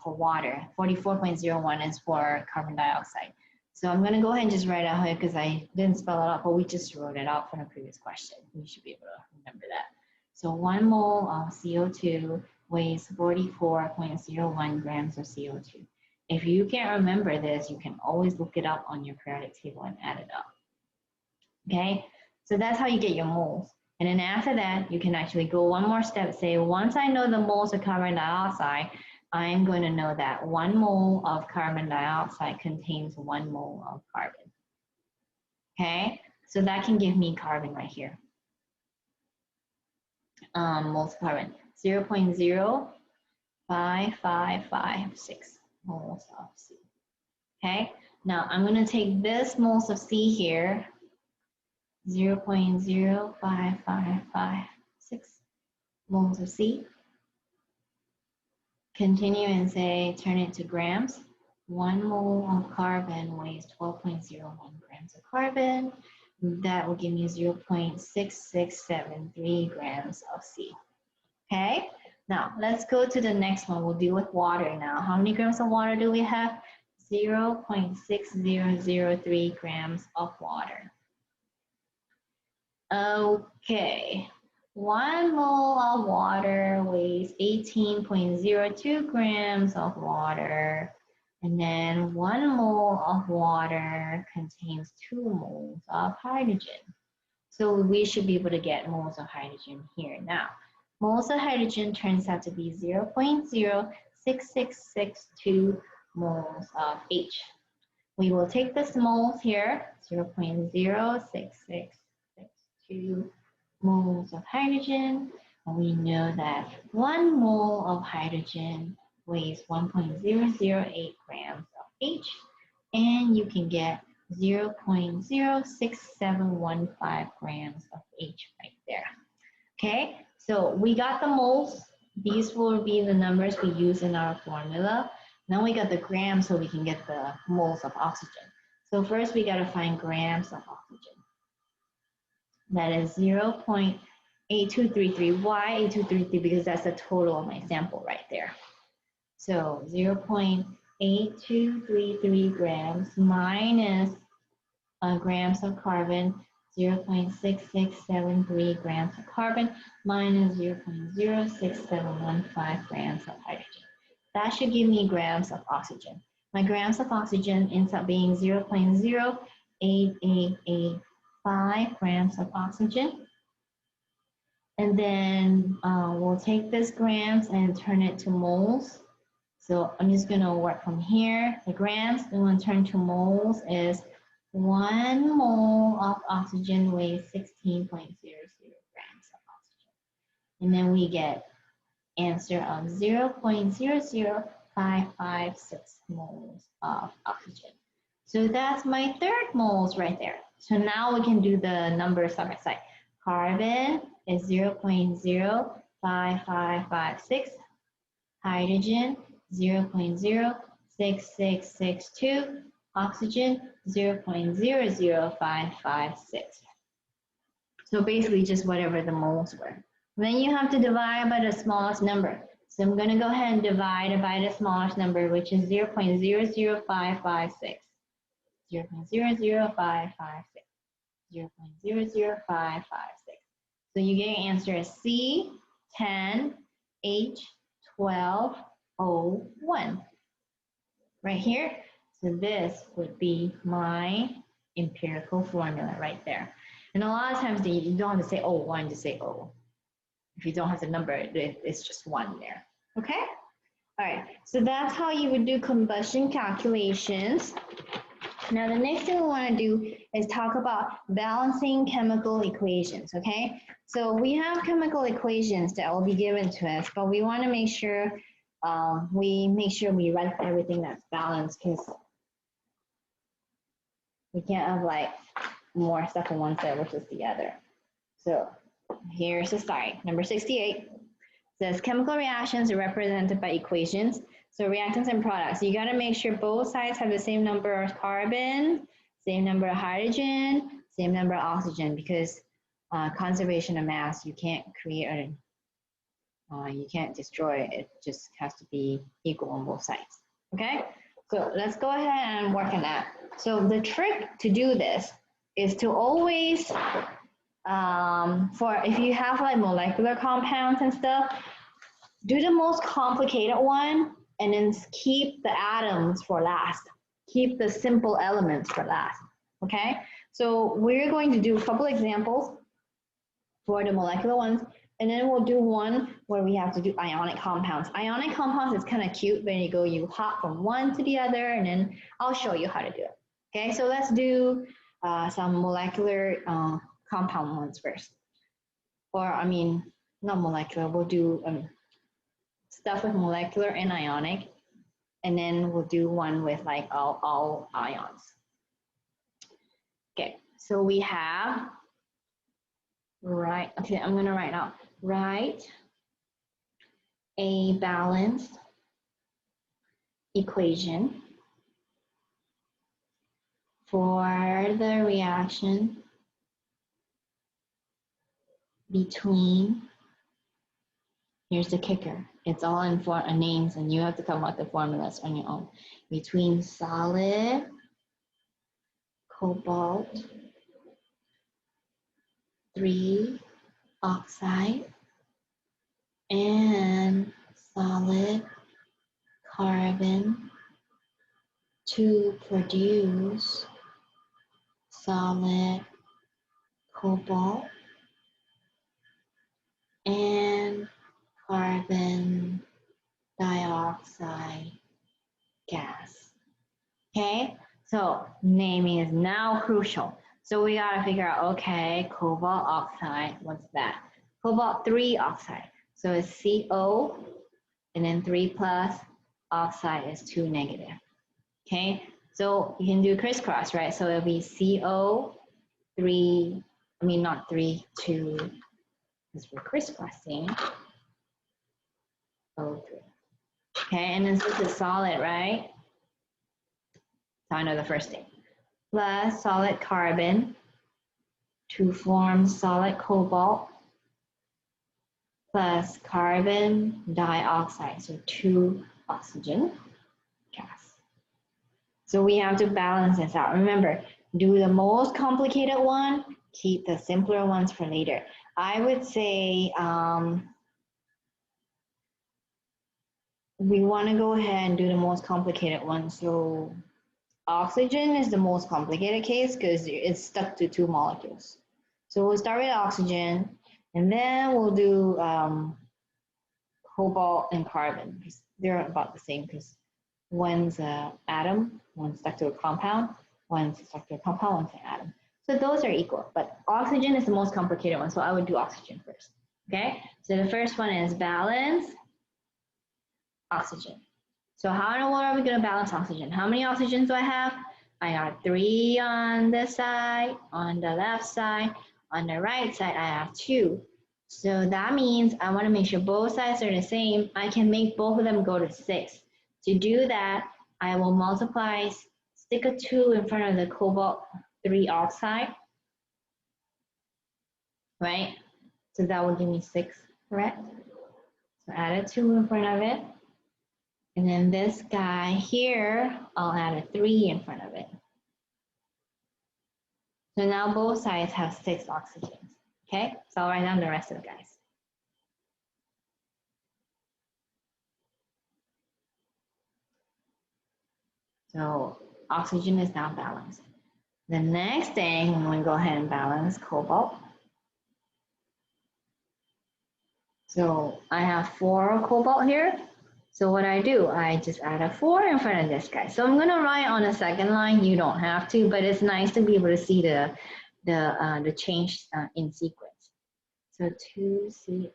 For water, 44.01 is for carbon dioxide. So I'm gonna go ahead and just write it out here because I didn't spell it out, but we just wrote it out from the previous question. You should be able to remember that. So 1 mole of CO2 weighs 44.01 grams of CO2. If you can't remember this, you can always look it up on your periodic table and add it up. Okay, so that's how you get your moles. And then after that, you can actually go one more step, say, once I know the moles of carbon dioxide, I'm going to know that 1 mole of carbon dioxide contains 1 mole of carbon. Okay, so that can give me carbon right here. Moles of carbon, 0.05556 moles of C. Okay, now I'm going to take this moles of C here, 0.05556 moles of C. Continue and say, turn it to grams. 1 mole of carbon weighs 12.01 grams of carbon. That will give me 0.6673 grams of C. Okay, now let's go to the next one. We'll deal with water now. How many grams of water do we have? 0.6003 grams of water. Okay, 1 mole of water weighs 18.02 grams of water, and then 1 mole of water contains 2 moles of hydrogen. So we should be able to get moles of hydrogen here. Now, moles of hydrogen turns out to be 0.06662 moles of H. We will take this moles here, 0.06662 moles of hydrogen, and we know that 1 mole of hydrogen weighs 1.008 grams of H, and you can get 0.06715 grams of H right there. Okay, so we got the moles These will be the numbers we use in our formula. Now we got the grams so we can get the moles of oxygen. So first we got to find grams of oxygen. That is 0.8233. Why 8233? Because that's the total of my sample right there. So 0.8233 grams minus grams of carbon, 0.6673 grams of carbon minus 0.06715 grams of hydrogen. That should give me grams of oxygen. My grams of oxygen ends up being 0.08885 grams of oxygen. And then we'll take this grams and turn it to moles. So I'm just going to work from here. The grams, and when turned to moles is 1 mole of oxygen weighs 16.00 grams of oxygen. And then we get answer of 0.00556 moles of oxygen. So that's my third moles right there. So now we can do the numbers side by side. Carbon is 0.05556. Hydrogen 0.06662. Oxygen 0.00556. So basically just whatever the moles were. Then you have to divide by the smallest number. So I'm going to go ahead and divide by the smallest number, which is 0.00556. 0.00556. 0.00556. So you get your answer as C10H12O1 right here. So this would be my empirical formula right there. And a lot of times you don't have to say O1, just say O. If you don't have the number, it's just 1 there. Okay? All right, so that's how you would do combustion calculations. Now the next thing we want to do is talk about balancing chemical equations, okay? So we have chemical equations that will be given to us, but we want to make sure we write everything that's balanced, because we can't have like more stuff on one side versus the other. So here's the start. Number 68 says chemical reactions are represented by equations. So reactants and products, you got to make sure both sides have the same number of carbon, same number of hydrogen, same number of oxygen, because conservation of mass, you can't create you can't destroy it. It just has to be equal on both sides. Okay, so let's go ahead and work on that. So the trick to do this is to always, if you have like molecular compounds and stuff, do the most complicated one and then keep the atoms for last. Keep the simple elements for last, okay? So we're going to do a couple examples for the molecular ones, and then we'll do one where we have to do ionic compounds. Ionic compounds is kind of cute when you hop from one to the other, and then I'll show you how to do it. Okay, so let's do some molecular compound ones first. Or, I mean, not molecular, we'll do stuff with molecular and ionic, and then we'll do one with like all ions. Okay, so we have, I'm gonna write out, write a balanced equation for the reaction between, here's the kicker, it's all in names and you have to come up with the formulas on your own, between solid cobalt 3 oxide and solid carbon to produce solid cobalt and carbon dioxide gas. Okay, so naming is now crucial. So we gotta figure out, okay, cobalt oxide, what's that? Cobalt 3 oxide, so it's CO, and then 3 plus, oxide is 2 negative. Okay, so you can do crisscross, right? So it'll be CO 3, not 3, 2, because we're crisscrossing. O3. Okay, and then this is solid, right? So I know the first thing. Plus solid carbon to form solid cobalt plus carbon dioxide, so 2 oxygen gas. So we have to balance this out. Remember, do the most complicated one, keep the simpler ones for later. I would say we want to go ahead and do the most complicated one. So oxygen is the most complicated case because it's stuck to 2 molecules. So we'll start with oxygen, and then we'll do cobalt and carbon because they're about the same because one's an atom, one's stuck to a compound, one's stuck to a compound, one's an atom. So those are equal, but oxygen is the most complicated one, so I would do oxygen first. Okay, so the first one is balance oxygen. So how in the world are we going to balance oxygen? How many oxygens do I have? I got 3 on this side, on the left side, on the right side I have 2. So that means I want to make sure both sides are the same. I can make both of them go to 6. To do that, I will multiply, stick a 2 in front of the cobalt 3 oxide, right? So that will give me 6, correct? So add a 2 in front of it. And then this guy here, I'll add a 3 in front of it. So now both sides have 6 oxygens, okay? So I'll write down the rest of the guys. So oxygen is now balanced. The next thing, I'm going to go ahead and balance cobalt. So I have 4 cobalt here. So what I do, I just add a 4 in front of this guy. So I'm going to write on the second line. You don't have to, but it's nice to be able to see the change in sequence. So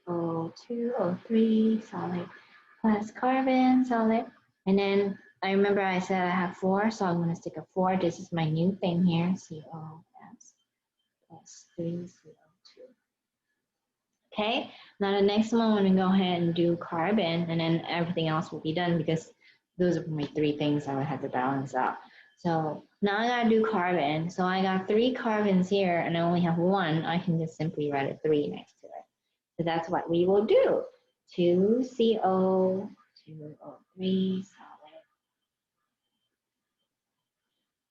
2CO2O3 solid plus carbon solid. And then I remember I said I have 4, so I'm going to stick a 4. This is my new thing here, COS plus 3CO2. Okay, now the next one, I'm going to go ahead and do carbon, and then everything else will be done because those are my 3 things I would have to balance out. So now I got to do carbon. So I got 3 carbons here, and I only have 1. I can just simply write a 3 next to it. So that's what we will do. 2CO, 2O3 solid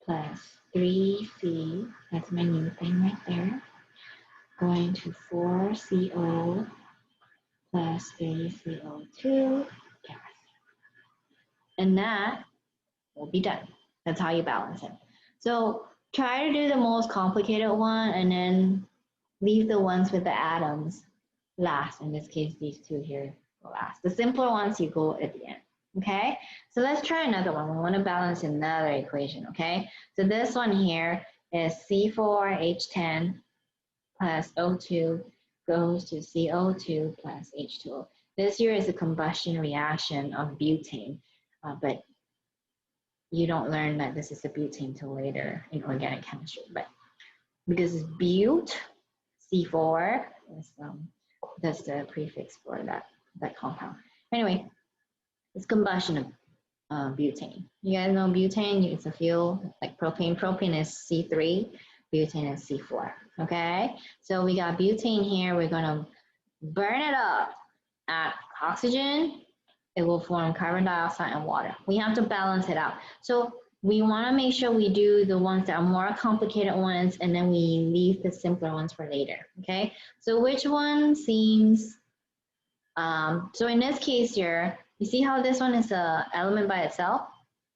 plus 3C, that's my new thing right there, going to 4CO plus 3CO2 gas. And that will be done. That's how you balance it. So try to do the most complicated one and then leave the ones with the atoms last. In this case, these 2 here go last. The simpler ones, you go at the end. Okay, so let's try another one. We want to balance another equation. Okay, so this one here is C4H10 plus O2 goes to CO2 plus H2O. This here is a combustion reaction of butane, but you don't learn that this is a butane till later in organic chemistry. But because it's but, C4 is that's the prefix for that compound. Anyway, it's combustion of butane. You guys know butane, it's a fuel like propane. Propane is C3, butane is C4, okay? So we got butane here, we're gonna burn it up at oxygen, it will form carbon dioxide and water. We have to balance it out. So we wanna make sure we do the ones that are more complicated ones and then we leave the simpler ones for later, okay? So which one seems, so in this case here, you see how this one is an element by itself,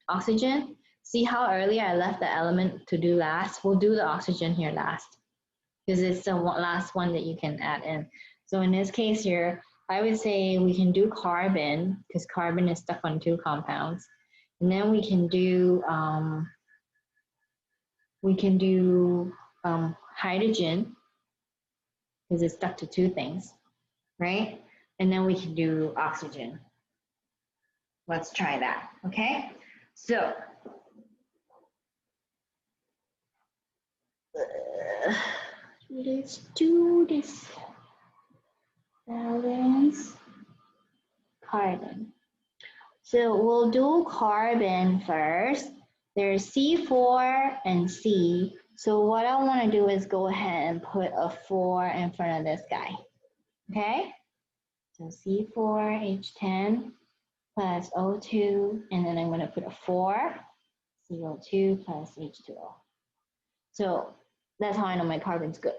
oxygen? See how earlier I left the element to do last? We'll do the oxygen here last because it's the last one that you can add in. So in this case here, I would say we can do carbon because carbon is stuck on 2 compounds. And then we can do hydrogen because it's stuck to 2 things, right? And then we can do oxygen. Let's try that, okay? So, let's do this. Balance carbon. So we'll do carbon first. There's C4 and C. So what I want to do is go ahead and put a 4 in front of this guy. Okay? So C4H10 plus O2, and then I'm going to put a 4, CO2 plus H2O. So that's how I know my carbon's good.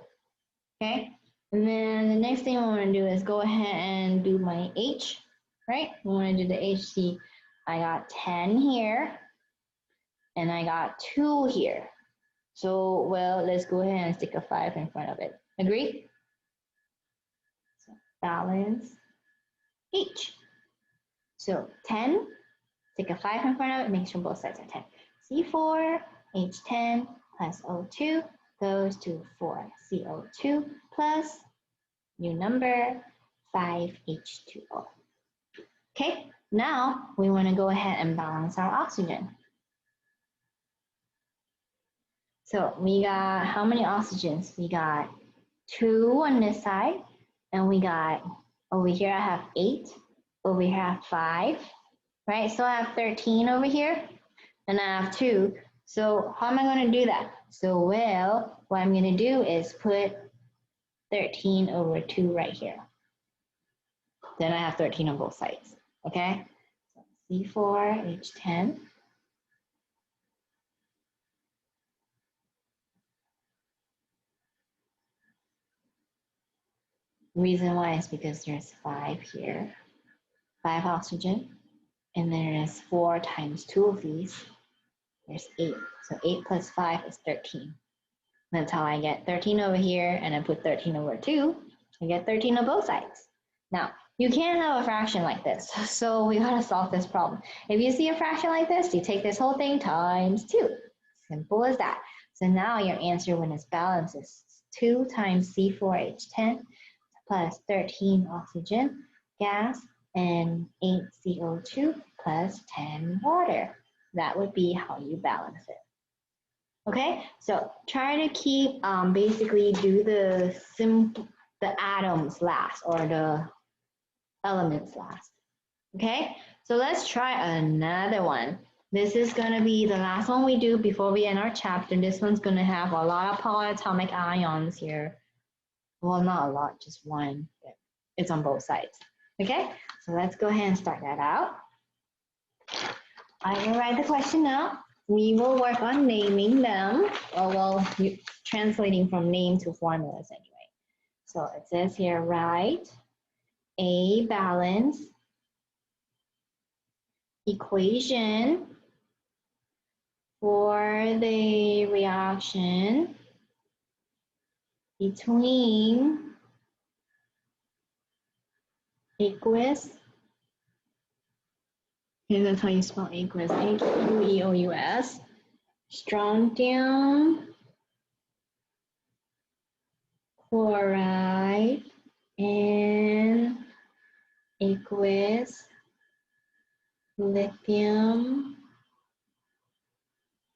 Okay? And then the next thing I want to do is go ahead and do my H, right? We want to do the HC. I got 10 here, and I got 2 here. So, well, let's go ahead and stick a 5 in front of it. Agree? So, balance H. So, 10, stick a 5 in front of it, make sure both sides are 10. C4, H10 plus O2 goes to 4 CO2 plus new number 5H2O. Okay, now we want to go ahead and balance our oxygen. So we got how many oxygens? We got 2 on this side, and we got over here I have 8, over here I have 5, right? So I have 13 over here, and I have 2. So how am I going to do that? So, well, what I'm going to do is put 13 over 2 right here. Then I have 13 on both sides, okay? So C4H10. Reason why is because there's 5 here, 5 oxygen, and then there's 4 times 2 of these. There's 8. So 8 plus 5 is 13. That's how I get 13 over here, and I put 13 over 2. I get 13 on both sides. Now, you can't have a fraction like this, so we gotta solve this problem. If you see a fraction like this, you take this whole thing times 2. Simple as that. So now your answer when it's balanced is 2 times C4H10 plus 13 oxygen gas and 8 CO2 plus 10 water. That would be how you balance it. Okay, so try to keep basically do the atoms last or the elements last. Okay, so let's try another one. This is going to be the last one we do before we end our chapter. This one's going to have a lot of polyatomic ions here. Well, not a lot, just one. But it's on both sides. Okay, so let's go ahead and start that out. I will write the question now. We will work on naming them, or well, translating from name to formulas anyway. So it says here, write a balance equation for the reaction between aqueous, okay, that's how you spell aqueous, A-Q-U-E-O-U-S, strontium chloride, and aqueous lithium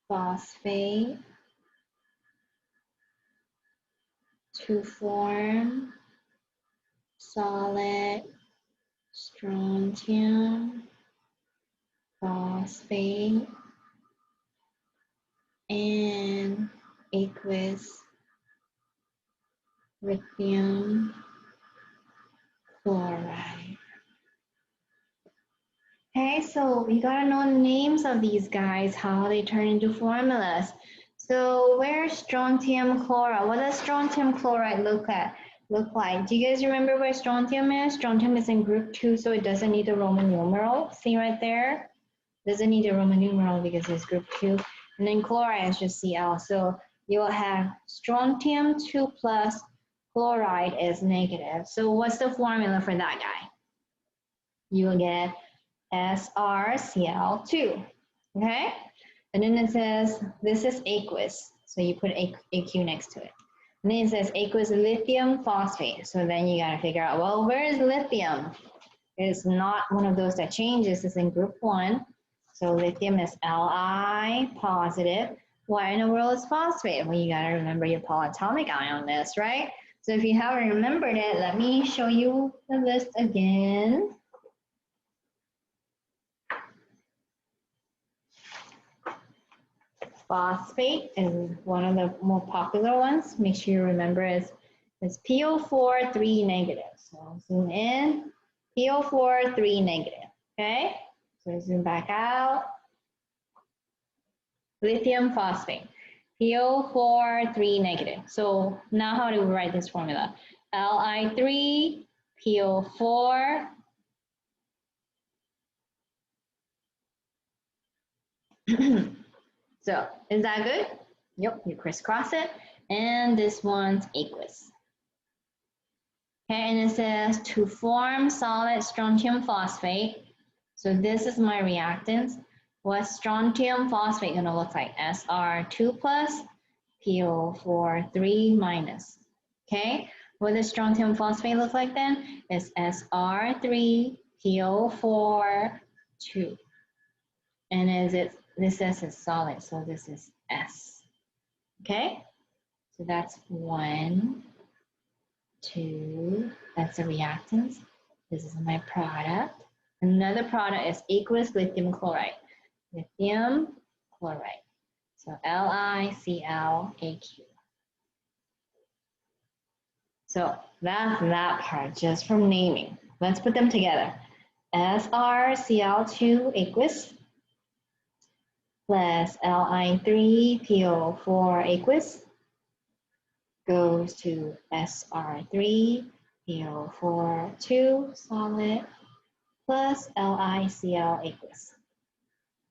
phosphate to form solid strontium phosphate and aqueous lithium chloride. Okay, so you gotta know the names of these guys, how they turn into formulas. So where's strontium chloride? What does strontium chloride look like? Do you guys remember where strontium is? Strontium is in group 2, so it doesn't need a Roman numeral. See right there? Doesn't need a Roman numeral because it's group 2. And then chloride is just Cl. So you will have strontium 2 plus chloride is negative. So what's the formula for that guy? You will get SrCl2, okay? And then it says, this is aqueous, so you put AQ next to it. And then it says aqueous lithium phosphate, so then you gotta figure out, well, where is lithium? It's not one of those that changes, it's in group 1. So lithium is Li positive. Why in the world is phosphate? Well, you gotta remember your polyatomic ion list, right? So if you haven't remembered it, let me show you the list again. phosphate is one of the more popular ones. Make sure you remember it's PO4 3 negative. So zoom in, PO4 3 negative. Okay, so zoom back out. Lithium phosphate, PO4 3 negative. So now how do we write this formula? Li3 PO4 so is that good? Yep, you crisscross it. And this one's aqueous. Okay, and it says to form solid strontium phosphate. So this is my reactants. What's strontium phosphate gonna look like? Sr2 plus PO4 3 minus. Okay, what does strontium phosphate look like then? It's Sr3 PO4 2. And this says it's solid, so this is S. Okay, so that's 1, 2, that's the reactants. This is my product. Another product is aqueous lithium chloride. Lithium chloride. So LiClAq. So that's that part just from naming. Let's put them together. SrCl2 aqueous plus Li3PO4 aqueous goes to Sr3PO4 2 solid plus LiCl aqueous.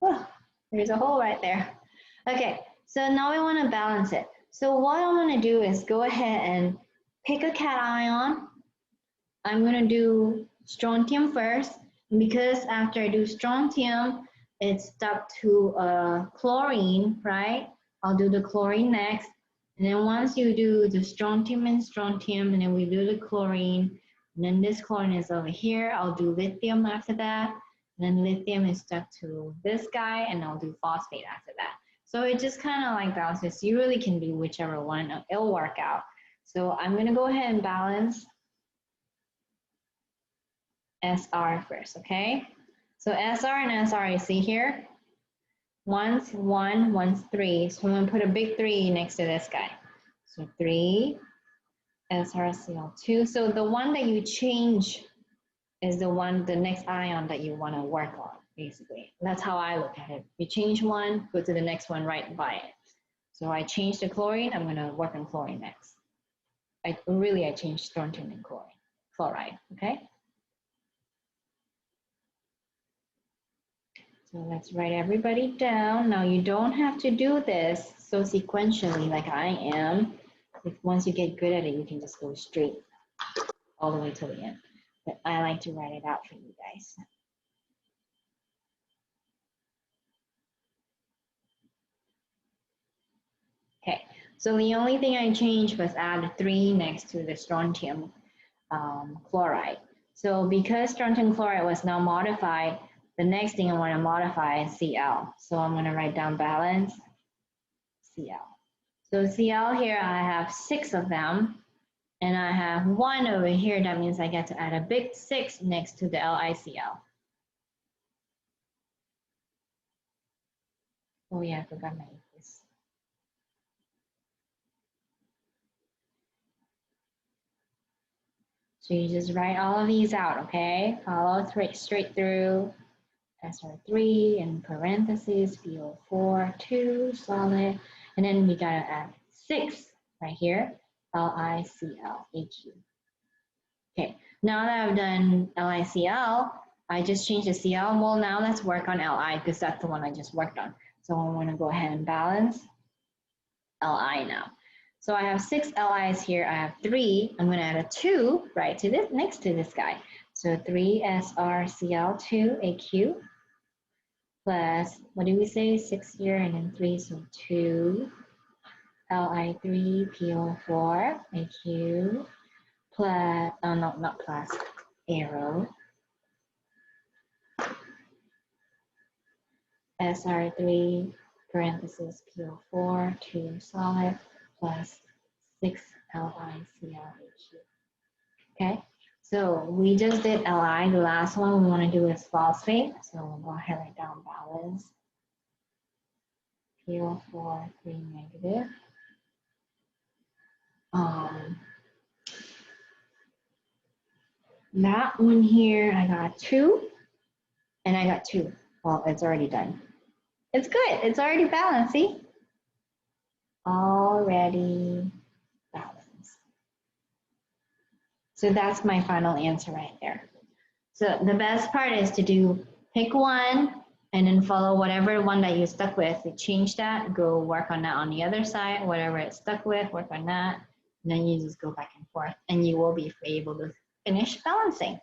Oh, there's a hole right there. Okay, so now we want to balance it. So what I want to do is go ahead and pick a cation. I'm going to do strontium first, because after I do strontium, it's stuck to chlorine, right? I'll do the chlorine next. And then once you do the strontium, and then we do the chlorine, and then this chlorine is over here, I'll do lithium after that. And then lithium is stuck to this guy, and I'll do phosphate after that. So it just kind of like balances. You really can do whichever one, it'll work out. So I'm going to go ahead and balance SR first, okay? So SR and SR, you see here? One's 1, one's 3. So I'm going to put a big 3 next to this guy. So 3, SrCl2. So the one that you change is the next ion that you want to work on, basically. That's how I look at it. You change one, go to the next one right by it. So I changed the chlorine, I'm going to work on chlorine next. I changed strontium and chloride, okay? So let's write everybody down. Now you don't have to do this so sequentially like I am. Once you get good at it, you can just go straight all the way to the end. But I like to write it out for you guys. Okay, so the only thing I changed was add 3 next to the strontium chloride. So because strontium chloride was now modified, the next thing I want to modify is Cl. So I'm going to write down balance Cl. So Cl here, I have 6 of them, and I have 1 over here. That means I get to add a big 6 next to the LiCl. Oh yeah, I forgot my aqueous. So you just write all of these out, okay? Follow straight through. SR3 in parentheses, PO4, 2, solid, and then we gotta add 6 right here, LiClAq. Okay, now that I've done LiCl, I just changed the Cl. Well, now let's work on Li, because that's the one I just worked on. So I want to go ahead and balance Li now. So I have 6 Li's here, I have 3, I'm going to add a 2 right to this, next to this guy. So 3SrCl2Aq plus, what did we say, 6 here and then 3, so 2 Li3PO4 Aq plus, oh no, not plus, arrow, SR3 parentheses PO4 2 solid plus 6 LiClAq. Okay, so we just did Li. The last one we want to do is phosphate. So we'll go ahead and write down balance PO4, 3 negative. That one here, I got 2, and I got 2. Well, it's already done. It's good. It's already balanced, see? Already balanced. So that's my final answer right there. So the best part is to pick one and then follow whatever one that you're stuck with. You change that, go work on that on the other side, whatever it's stuck with, work on that. And then you just go back and forth and you will be able to finish balancing.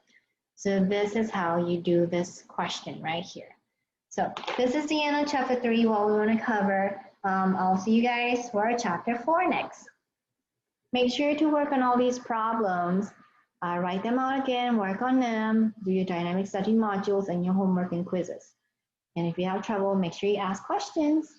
So this is how you do this question right here. So this is the end of chapter 3, what we want to cover. I'll see you guys for chapter 4 next. Make sure to work on all these problems. Write them out again, work on them, do your dynamic study modules and your homework and quizzes. And if you have trouble, make sure you ask questions.